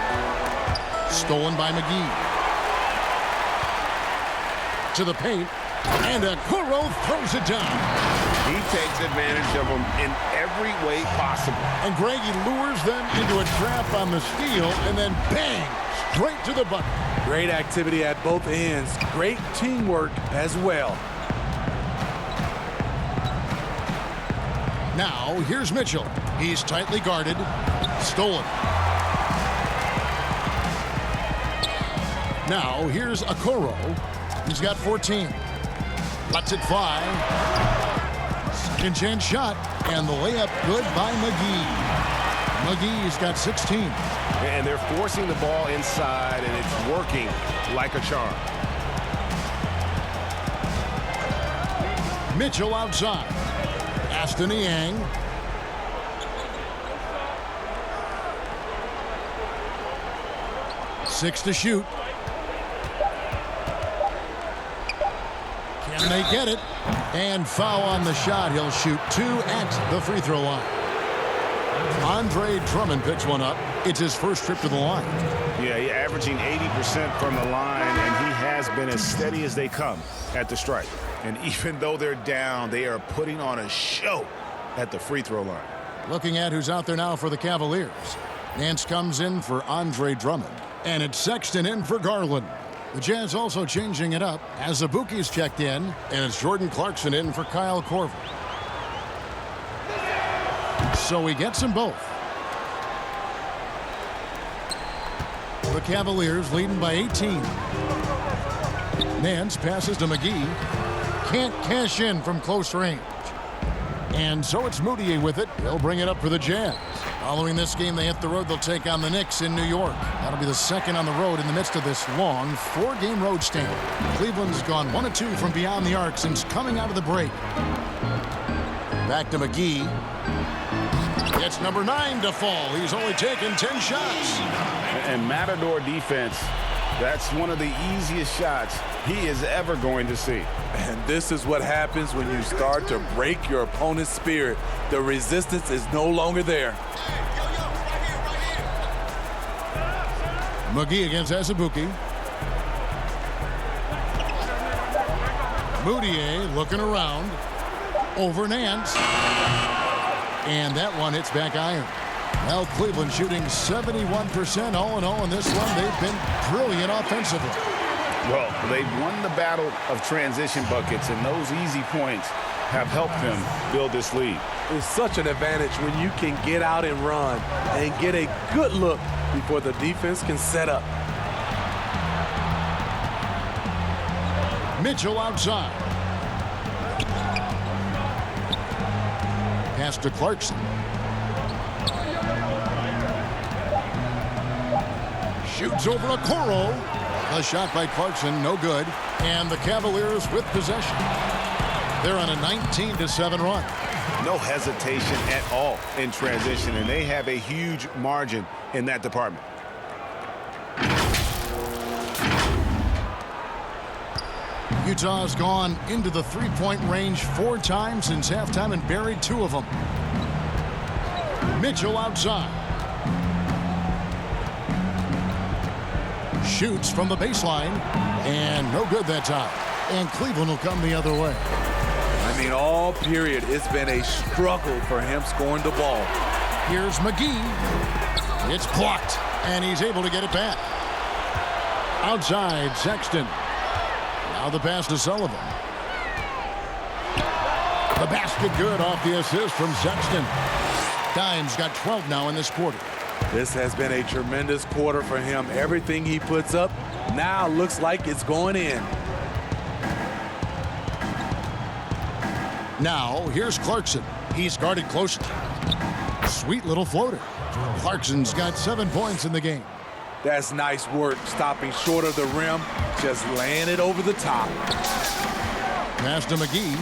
Stolen by McGee. To the paint. And Okoro throws it down. He takes advantage of them in every way possible. And Greg, he lures them into a trap on the steal, and then bang, straight to the bucket. Great activity at both ends. Great teamwork as well. Now, here's Mitchell. He's tightly guarded. Stolen. Now, here's Okoro. He's got 14. Lets it fly. Second chance shot. And the layup good by McGee. McGee's got 16. And they're forcing the ball inside, and it's working like a charm. Mitchell outside. Aston Niang. Six to shoot. Can they get it? And foul on the shot. He'll shoot 2 at the free throw line. Andre Drummond picks one up. It's his first trip to the line. Yeah, he's averaging 80% from the line, and he has been as steady as they come at the strike. And even though they're down, they are putting on a show at the free throw line. Looking at who's out there now for the Cavaliers. Nance comes in for Andre Drummond. And it's Sexton in for Garland. The Jazz also changing it up as Abuki's checked in, and it's Jordan Clarkson in for Kyle Korver. So he gets them both. The Cavaliers leading by 18. Nance passes to McGee. Can't cash in from close range. And so it's Moutier with it. He'll bring it up for the Jazz. Following this game, they hit the road. They'll take on the Knicks in New York. That'll be the second on the road in the midst of this long 4-game road stand. Cleveland's gone 1-2 from beyond the arc since coming out of the break. Back to McGee. It's number 9 to fall. He's only taken 10 shots. And Matador defense, that's one of the easiest shots he is ever going to see. And this is what happens when you start to break your opponent's spirit. The resistance is no longer there. McGee against Azubuike. Moutier looking around. Over Nance. And that one hits back iron. Well, Cleveland shooting 71% all in all in this one. They've been brilliant offensively. Well, they've won the battle of transition buckets, and those easy points have helped them build this lead. It's such an advantage when you can get out and run and get a good look before the defense can set up. Mitchell outside. Pass to Clarkson. Shoots over Okoro. The shot by Clarkson, no good. And the Cavaliers with possession. They're on a 19-7 run. No hesitation at all in transition, and they have a huge margin in that department. Utah's gone into the three-point range 4 times since halftime and buried 2 of them. Mitchell outside. Shoots from the baseline, and no good that time. And Cleveland will come the other way. I mean, all period, it's been a struggle for him scoring the ball. Here's McGee. It's blocked, and he's able to get it back. Outside, Sexton. Now the pass to Sullivan. The basket good off the assist from Sexton. Dimes got 12 now in this quarter. This has been a tremendous quarter for him. Everything he puts up now looks like it's going in. Now, here's Clarkson. He's guarded closely. Sweet little floater. Clarkson's got 7 points in the game. That's nice work, stopping short of the rim, just laying it over the top. Pass to McGee.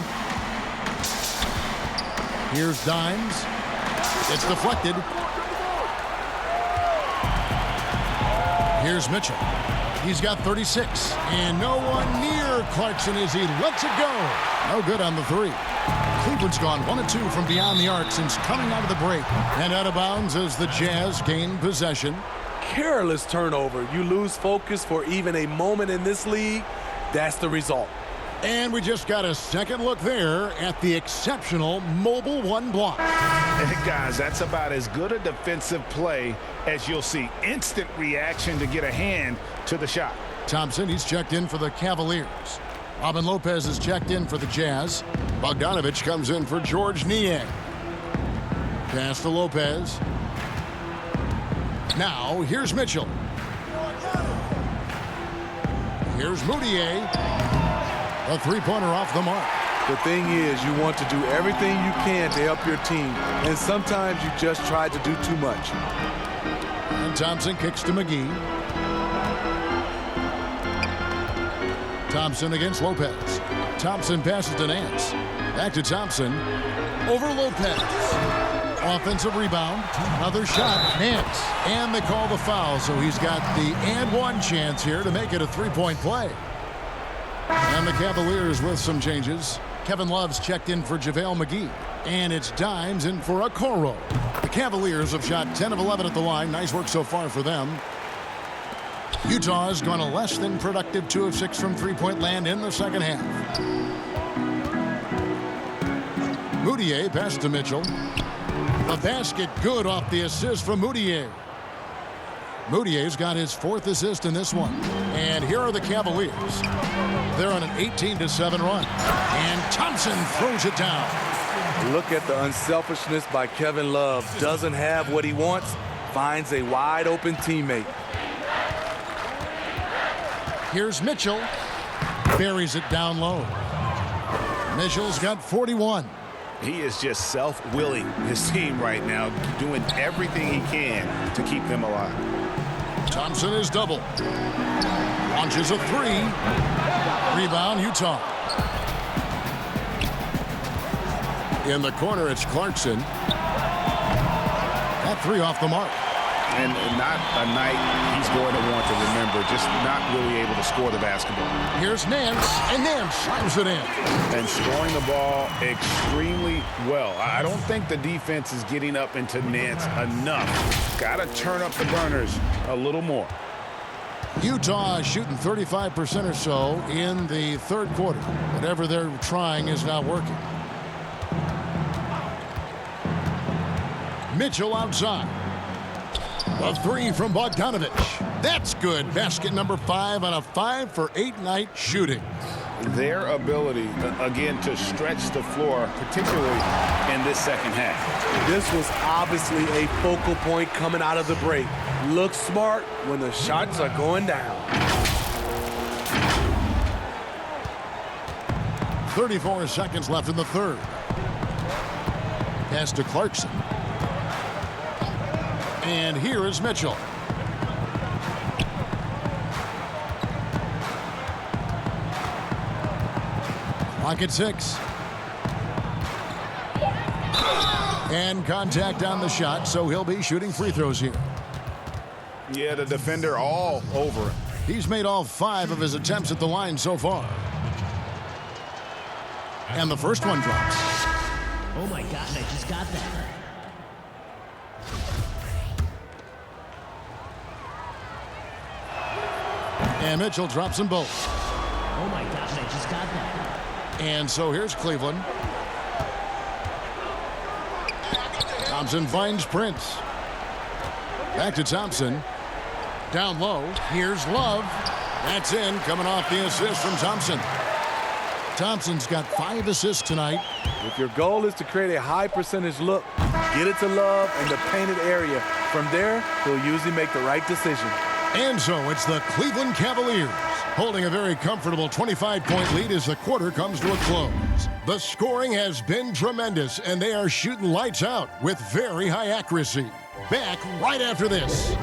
Here's Dimes. It's deflected. Here's Mitchell. He's got 36. And no one near Clarkson as he lets it go. No good on the 3. Cleveland's gone 1-2 from beyond the arc since coming out of the break. And out of bounds as the Jazz gain possession. Careless turnover. You lose focus for even a moment in this league. That's the result. And we just got a second look there at the exceptional Mobile 1 block. And guys, that's about as good a defensive play as you'll see. Instant reaction to get a hand to the shot. Thompson, he's checked in for the Cavaliers. Robin Lopez is checked in for the Jazz. Bogdanovich comes in for George Niang. Pass to Lopez. Now, here's Mitchell. Here's Moutier. A three-pointer off the mark. The thing is, you want to do everything you can to help your team, and sometimes you just try to do too much. And Thompson kicks to McGee. Thompson against Lopez. Thompson passes to Nance. Back to Thompson. Over Lopez. Offensive rebound. Another shot. Nance. And they call the foul, so he's got the and one chance here to make it a three-point play. And the Cavaliers with some changes. Kevin Love's checked in for JaVale McGee. And it's Dimes in for Okoro. The Cavaliers have shot 10 of 11 at the line. Nice work so far for them. Utah has gone a less than productive 2 of 6 from three-point land in the second half. Moutier passes to Mitchell. The basket good off the assist from Moutier. Moutier's got his 4th assist in this one. And here are the Cavaliers. They're on an 18-7 run. And Thompson throws it down. Look at the unselfishness by Kevin Love. Doesn't have what he wants, finds a wide-open teammate. Here's Mitchell. Buries it down low. Mitchell's got 41. He is just self-willing his team right now, doing everything he can to keep them alive. Thompson is double. Launches a three. Rebound, Utah. In the corner, it's Clarkson. That three off the mark. And not a night he's going to want to remember, just not really able to score the basketball. Here's Nance, and Nance slams it in. And scoring the ball extremely well. I don't think the defense is getting up into Nance enough. Got to turn up the burners a little more. Utah is shooting 35% or so in the third quarter. Whatever they're trying is not working. Mitchell outside. A three from Bogdanovich. That's good. Basket number 5 on a 5-for-8 night shooting. Their ability, again, to stretch the floor, particularly in this second half. This was obviously a focal point coming out of the break. Look smart when the shots are going down. 34 seconds left in the third. Pass to Clarkson. And here is Mitchell. Clock at 6. And contact on the shot, so he'll be shooting free throws here. Yeah, the defender all over him. He's made all 5 of his attempts at the line so far. And the first one drops. Oh my God, I just got that. And Mitchell drops them both. Oh my gosh, I just got that. And so here's Cleveland. Thompson finds Prince. Back to Thompson. Down low. Here's Love. That's in, coming off the assist from Thompson. Thompson's got 5 assists tonight. If your goal is to create a high percentage look, get it to Love in the painted area. From there, he'll usually make the right decision. And so it's the Cleveland Cavaliers holding a very comfortable 25-point lead as the quarter comes to a close. The scoring has been tremendous, and they are shooting lights out with very high accuracy. Back right after this.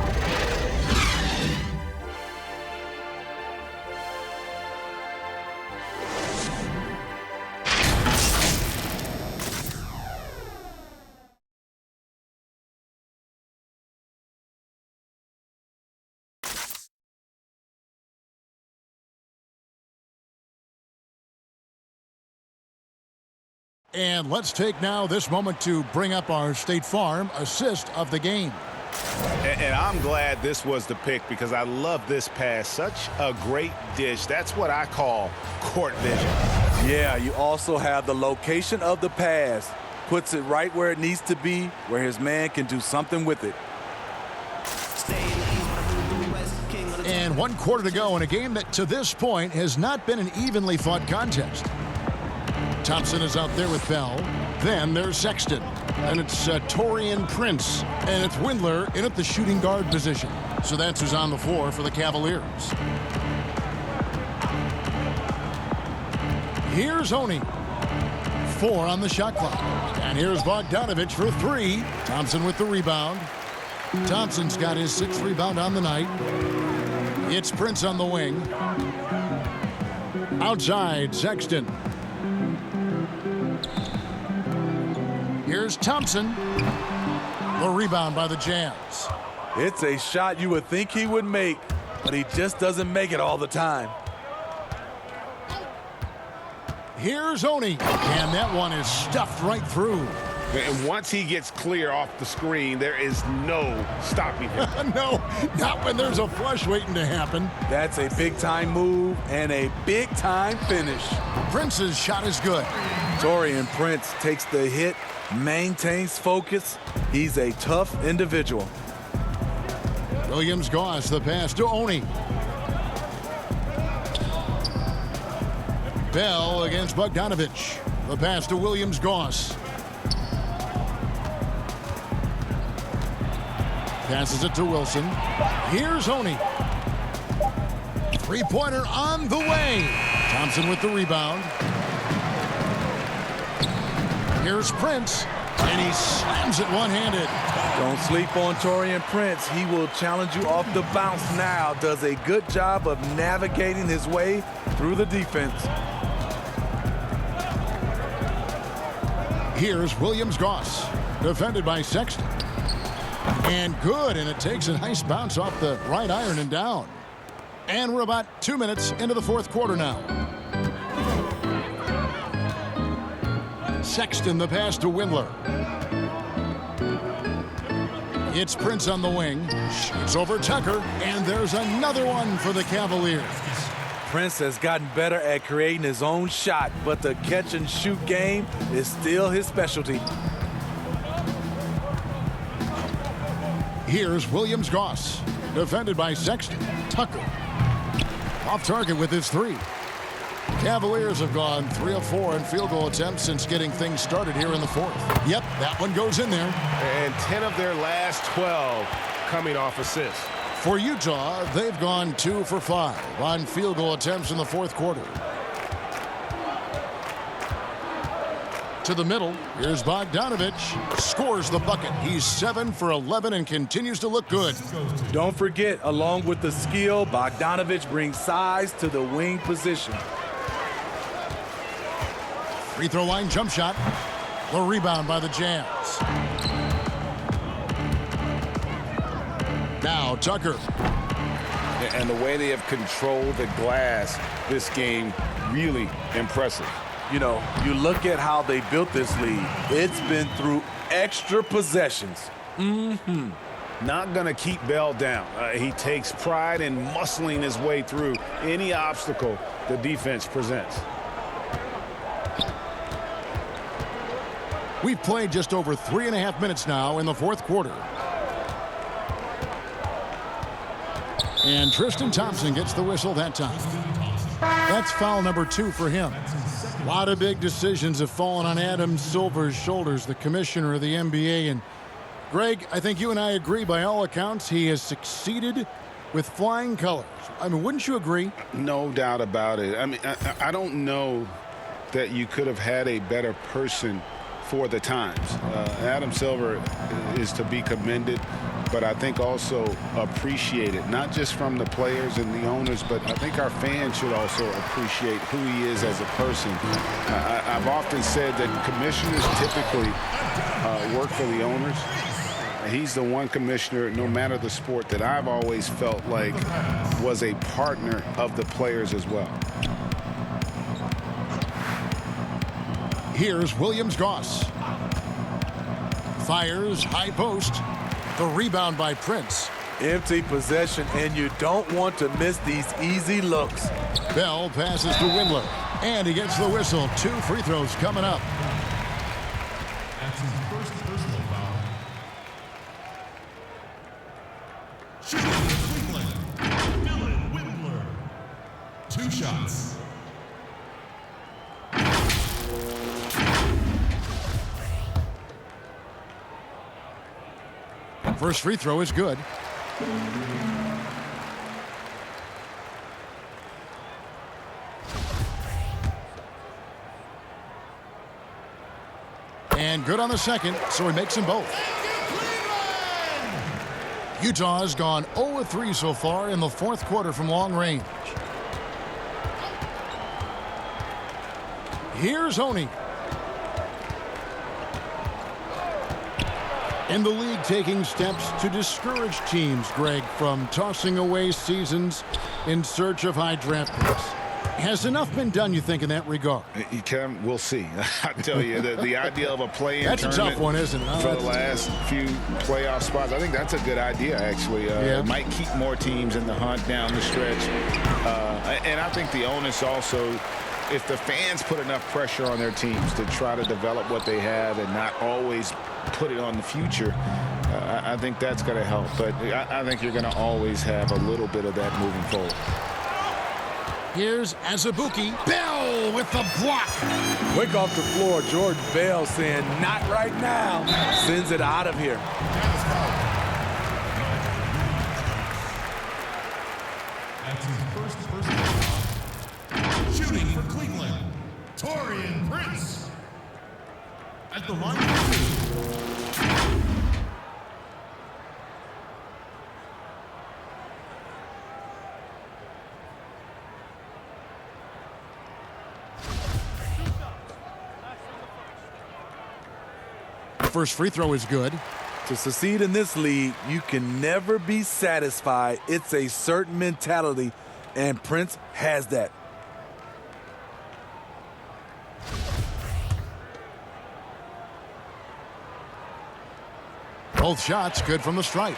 And let's take now this moment to bring up our State Farm assist of the game. And I'm glad this was the pick because I love this pass. Such a great dish. That's what I call court vision. Yeah, you also have the location of the pass. Puts it right where it needs to be, where his man can do something with it. And 1 quarter to go in a game that to this point has not been an evenly fought contest. Thompson is out there with Bell. Then there's Sexton. And it's Taurean Prince. And it's Windler in at the shooting guard position. So that's who's on the floor for the Cavaliers. Here's Oni. 4 on the shot clock. And here's Bogdanovich for 3. Thompson with the rebound. Thompson's got his 6th rebound on the night. It's Prince on the wing. Outside, Sexton. Here's Thompson. The rebound by the Jazz. It's a shot you would think he would make, but he just doesn't make it all the time. Here's Oni. And that one is stuffed right through. And once he gets clear off the screen, there is no stopping him. No, not when there's a flush waiting to happen. That's a big-time move and a big-time finish. Prince's shot is good. Taurean Prince takes the hit, maintains focus. He's a tough individual. Williams-Goss, the pass to Oni. Bell against Bogdanovich. The pass to Williams-Goss. Passes it to Wilson. Here's Oni. 3-pointer on the way. Thompson with the rebound. Here's Prince, and he slams it one-handed. Don't sleep on Taurean Prince. He will challenge you off the bounce now. Does a good job of navigating his way through the defense. Here's Williams-Goss, defended by Sexton. And good, and it takes a nice bounce off the right iron and down. And we're about 2 minutes into the fourth quarter now. Sexton, the pass to Windler. It's Prince on the wing. Shoots over Tucker, and there's another one for the Cavaliers. Prince has gotten better at creating his own shot, but the catch-and-shoot game is still his specialty. Here's Williams-Goss, defended by Sexton. Tucker, off target with his three. Cavaliers have gone 3 of 4 in field goal attempts since getting things started here in the fourth. Yep, that one goes in there. And 10 of their last 12 coming off assists. For Utah, they've gone 2 for 5 on field goal attempts in the fourth quarter. To the middle, here's Bogdanovich. Scores the bucket. He's 7 for 11 and continues to look good. Don't forget, along with the skill, Bogdanovich brings size to the wing position. Free throw line jump shot. The rebound by the Jazz. Now Tucker. And the way they have controlled the glass this game, really impressive. You know, you look at how they built this lead. It's been through extra possessions. Not going to keep Bell down. He takes pride in muscling his way through any obstacle the defense presents. We've played just over 3.5 minutes now in the fourth quarter. And Tristan Thompson gets the whistle that time. That's foul number 2 for him. A lot of big decisions have fallen on Adam Silver's shoulders, the commissioner of the NBA. And Greg, I think you and I agree, by all accounts, he has succeeded with flying colors. I mean, wouldn't you agree? No doubt about it. I mean, I don't know that you could have had a better person for the times. Adam Silver is to be commended, but I think also appreciated, not just from the players and the owners, but I think our fans should also appreciate who he is as a person. I've often said that commissioners typically work for the owners. He's the one commissioner, no matter the sport, that I've always felt like was a partner of the players as well. Here's Williams-Goss. Fires, high post. The rebound by Prince. Empty possession, and you don't want to miss these easy looks. Bell passes to Windler, and he gets the whistle. 2 free throws coming up. That's his first personal foul. Shooting for Cleveland, Dylan Windler. 2 shots. First free throw is good. And good on the second, so he makes them both. Utah has gone 0 of 3 so far in the fourth quarter from long range. Here's Oney. In the league, taking steps to discourage teams, Greg, from tossing away seasons in search of high draft picks. Has enough been done, you think, in that regard? We'll see. I tell you, the idea of a play-in tournament, that's a tough one, isn't it? For the last few playoff spots, I think that's a good idea, actually. It might keep more teams in the hunt down the stretch. And I think the onus also, if the fans put enough pressure on their teams to try to develop what they have and not always put it on the future, I think that's going to help. But I think you're going to always have a little bit of that moving forward. Here's Azubuike. Bell with the block. Quick off the floor. Jordan Bell saying, not right now. Sends it out of here. That's his first personal foul. Shooting for Cleveland, Taurean Prince. at the line of scrimmage. First free throw is good. To succeed in this league, you can never be satisfied. It's a certain mentality, and Prince has that. Both shots good from the stripe.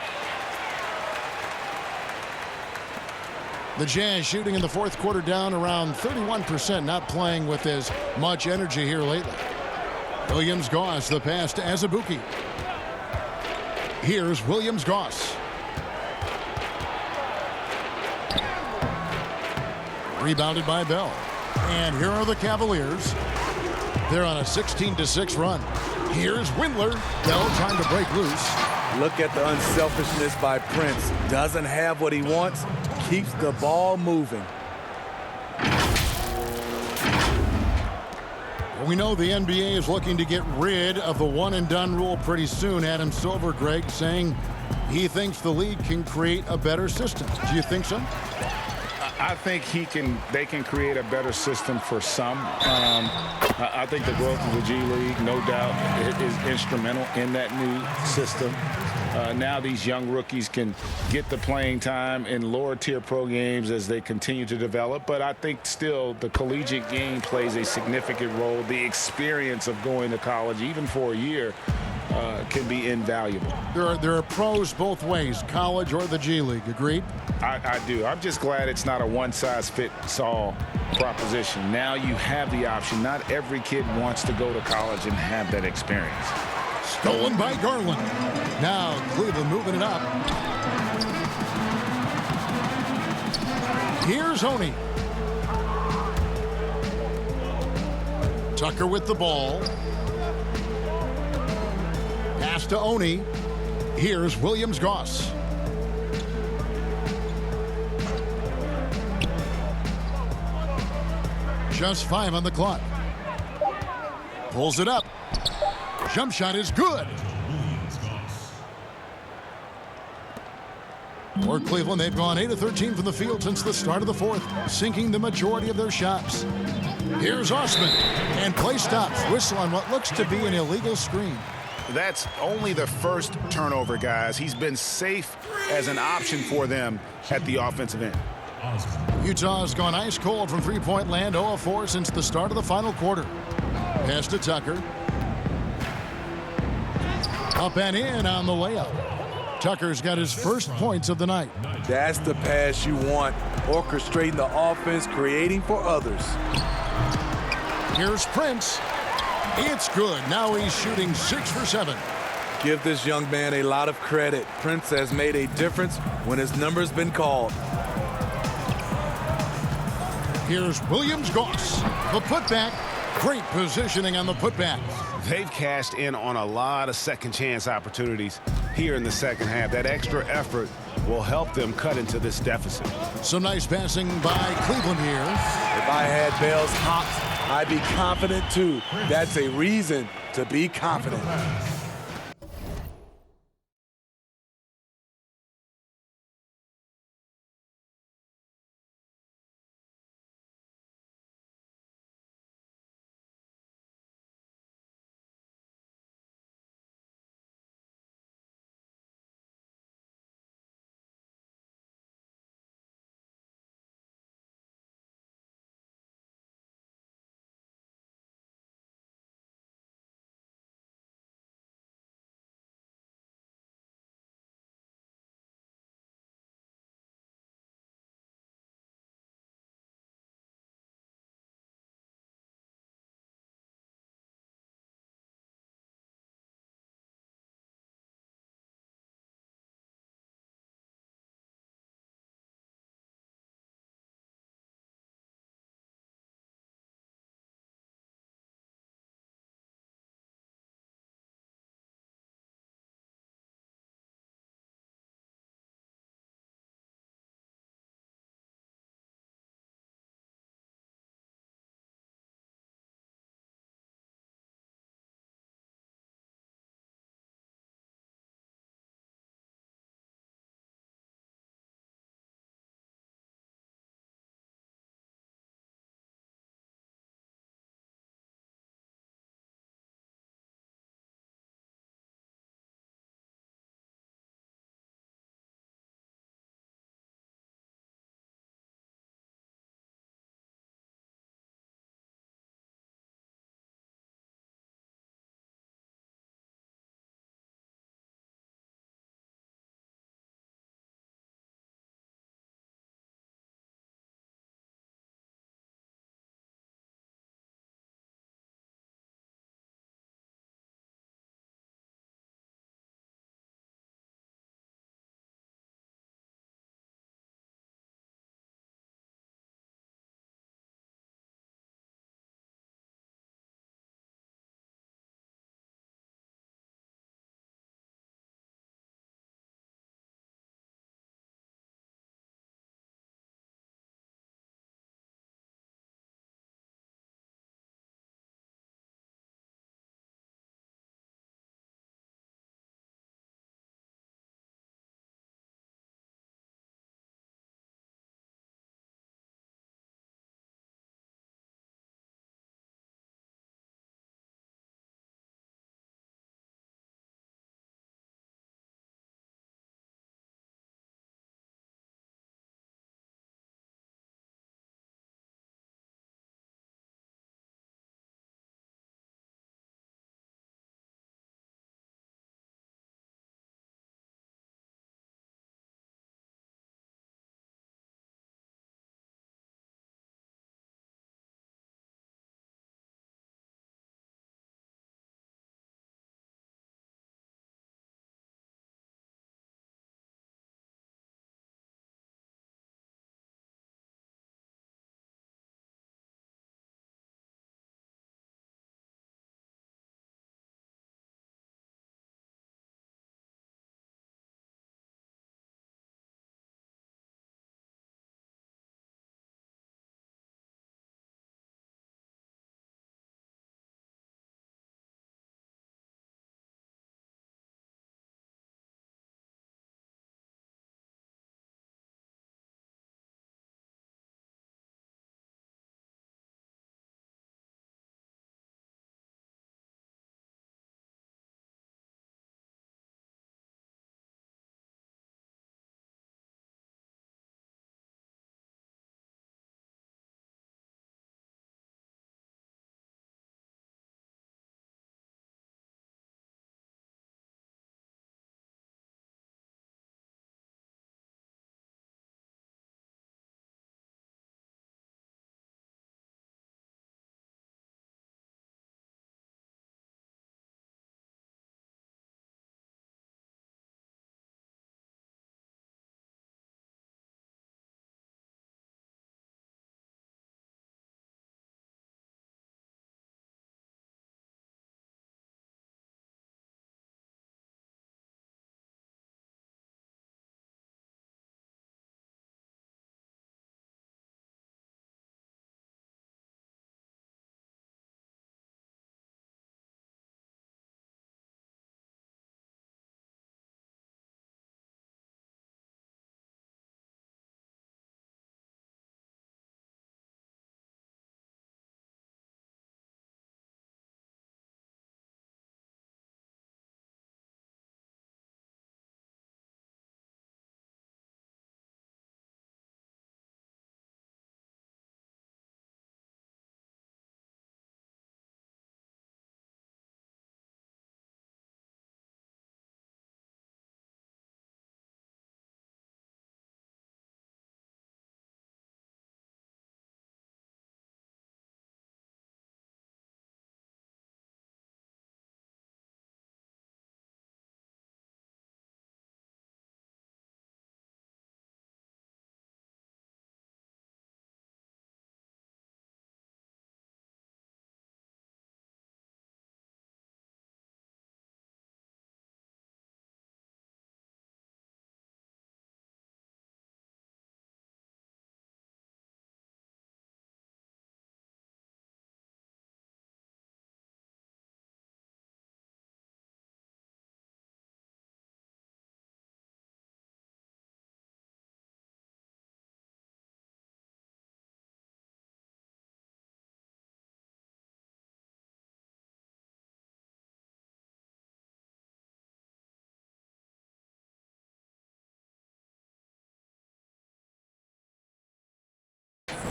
The Jazz shooting in the fourth quarter down around 31%, not playing with as much energy here lately. Williams-Goss, the pass to Azubuike. Here's Williams-Goss. Rebounded by Bell. And here are the Cavaliers. They're on a 16-6 run. Here's Windler. Bell trying to break loose. Look at the unselfishness by Prince. Doesn't have what he wants, keeps the ball moving. We know the NBA is looking to get rid of the one-and-done rule pretty soon. Adam Silver, Greg, saying he thinks the league can create a better system. Do you think so? I think they can create a better system for some. I think the growth of the G League, no doubt, is instrumental in that new system. Now these young rookies can get the playing time in lower-tier pro games as they continue to develop. But I think still the collegiate game plays a significant role. The experience of going to college, even for a year, can be invaluable. There are pros both ways, college or the G League. Agreed? I do. I'm just glad it's not a one-size-fits-all proposition. Now you have the option. Not every kid wants to go to college and have that experience. Stolen by Garland. Now Cleveland moving it up. Here's Oney. Tucker with the ball. Pass to Oney. Here's Williams-Goss. Just 5 on the clock. Pulls it up. Jump shot is good. For Cleveland, they've gone 8 of 13 from the field since the start of the fourth, sinking the majority of their shots. Here's Osman, and play stops. Whistle on what looks to be an illegal screen. That's only the first turnover, guys. He's been safe as an option for them at the offensive end. Utah has gone ice cold from three-point land, 0 of 4 since the start of the final quarter. Pass to Tucker. Up and in on the layup. Tucker's got his first points of the night. That's the pass you want. Orchestrating the offense, creating for others. Here's Prince. It's good. Now he's shooting 6 for 7. Give this young man a lot of credit. Prince has made a difference when his number's been called. Here's Williams-Goss. The putback. Great positioning on the putback. They've cashed in on a lot of second chance opportunities here in the second half. That extra effort will help them cut into this deficit. Some nice passing by Cleveland here. If I had Bell's hops, I'd be confident too. That's a reason to be confident.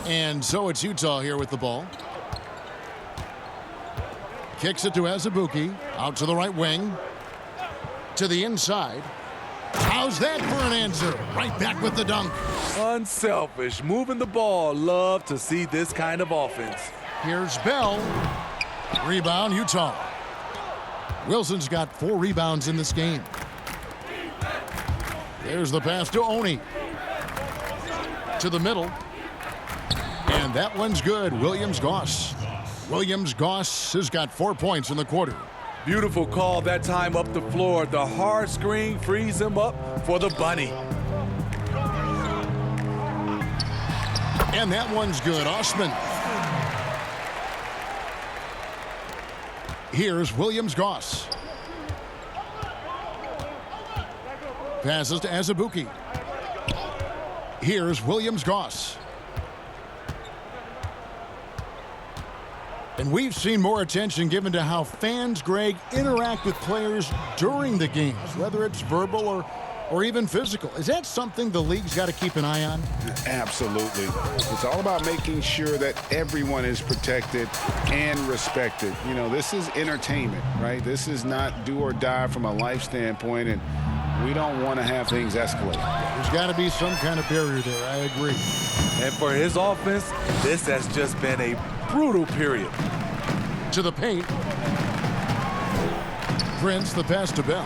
And so it's Utah here with the ball. Kicks it to Azubuike. Out to the right wing. To the inside. How's that for an answer? Right back with the dunk. Unselfish, moving the ball. Love to see this kind of offense. Here's Bell. Rebound, Utah. Wilson's got 4 rebounds in this game. There's the pass to Oni. To the middle. And that one's good. Williams-Goss. Williams-Goss has got 4 points in the quarter. Beautiful call that time up the floor. The hard screen frees him up for the bunny. And that one's good. Osman. Here's Williams-Goss. Passes to Azubuike. Here's Williams-Goss. And we've seen more attention given to how fans, Greg, interact with players during the games, whether it's verbal or even physical. Is that something the league's got to keep an eye on? Absolutely. It's all about making sure that everyone is protected and respected. You know, this is entertainment, right? This is not do or die from a life standpoint, and we don't want to have things escalate. There's got to be some kind of barrier there. I agree. And for his offense, this has just been a brutal period. To the paint. Prince, the pass to Bell.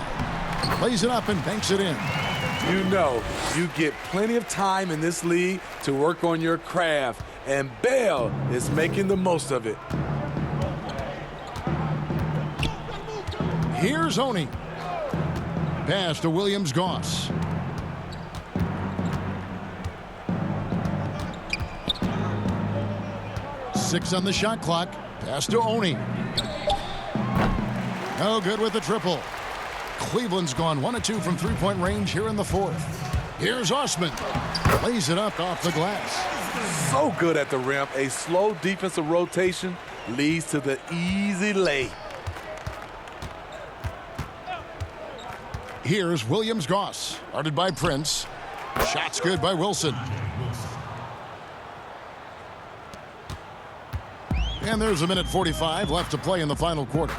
Lays it up and banks it in. You know, you get plenty of time in this league to work on your craft, and Bell is making the most of it. Here's Oni. Pass to Williams-Goss. Six on the shot clock. Pass to Oni. No good with the triple. Cleveland's gone 1 of 2 from three-point range here in the fourth. Here's Osman. Lays it up off the glass. So good at the rim. A slow defensive rotation leads to the easy lay. Here's Williams-Goss. Guarded by Prince. Shot's good by Wilson. And there's 1:45 left to play in the final quarter.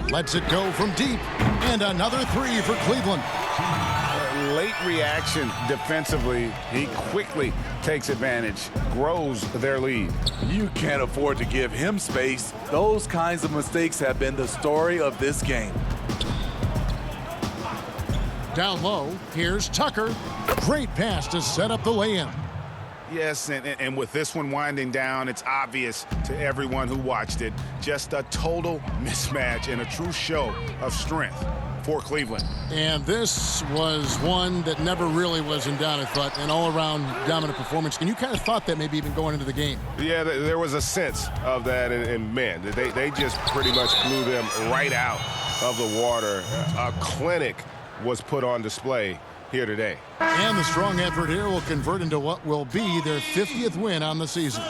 Lets it go from deep. And another 3 for Cleveland. Late reaction defensively. He quickly takes advantage, grows their lead. You can't afford to give him space. Those kinds of mistakes have been the story of this game. Down low, here's Tucker. Great pass to set up the lay-in. Yes, and with this one winding down, it's obvious to everyone who watched it. Just a total mismatch and a true show of strength for Cleveland. And this was one that never really was in doubt, I thought, an all-around dominant performance. And you kind of thought that maybe even going into the game. Yeah, there was a sense of that, and man, they just pretty much blew them right out of the water. A clinic was put on display here today. And the strong effort here will convert into what will be their 50th win on the season.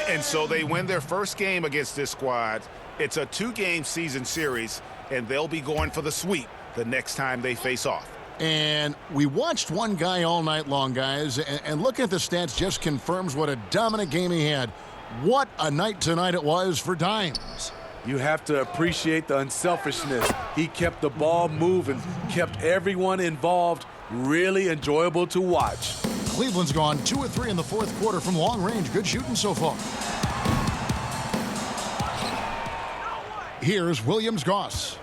And so they win their first game against this squad. It's a 2-game season series, and they'll be going for the sweep the next time they face off. And we watched one guy all night long, guys, and looking at the stats just confirms what a dominant game he had. What a night tonight it was for Dimes. You have to appreciate the unselfishness. He kept the ball moving, kept everyone involved. Really enjoyable to watch. Cleveland's gone 2 of 3 in the fourth quarter from long range. Good shooting so far. Here's Williams-Goss.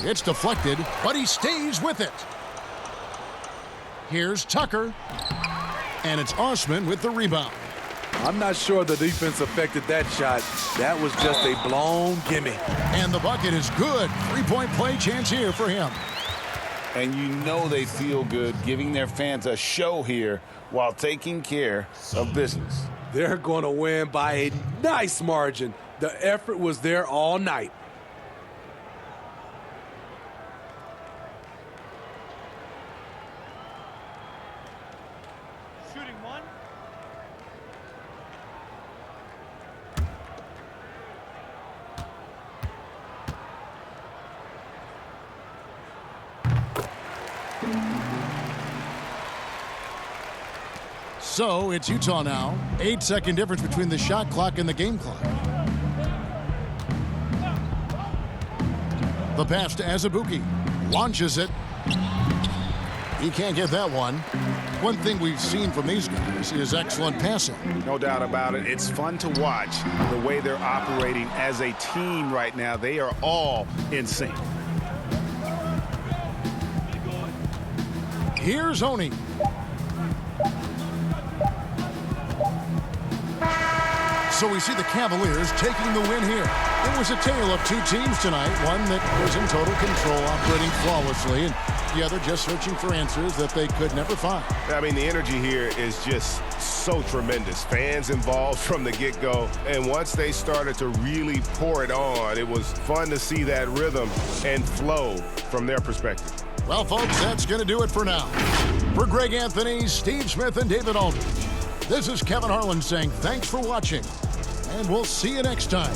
It's deflected, but he stays with it. Here's Tucker. And it's Osman with the rebound. I'm not sure the defense affected that shot. That was just a blown gimme. And the bucket is good. 3-point play chance here for him. And you know they feel good giving their fans a show here while taking care of business. They're going to win by a nice margin. The effort was there all night. So it's Utah now. 8-second difference between the shot clock and the game clock. The pass to Azubuike. Launches it. He can't get that one. One thing we've seen from these guys is excellent passing. No doubt about it. It's fun to watch the way they're operating as a team right now. They are all in sync. Here's Oni. So we see the Cavaliers taking the win here. It was a tale of two teams tonight. One that was in total control, operating flawlessly, and the other just searching for answers that they could never find. I mean, the energy here is just so tremendous. Fans involved from the get-go, and once they started to really pour it on, it was fun to see that rhythm and flow from their perspective. Well, folks, that's going to do it for now. For Greg Anthony, Steve Smith, and David Aldridge, this is Kevin Harlan saying thanks for watching, and we'll see you next time.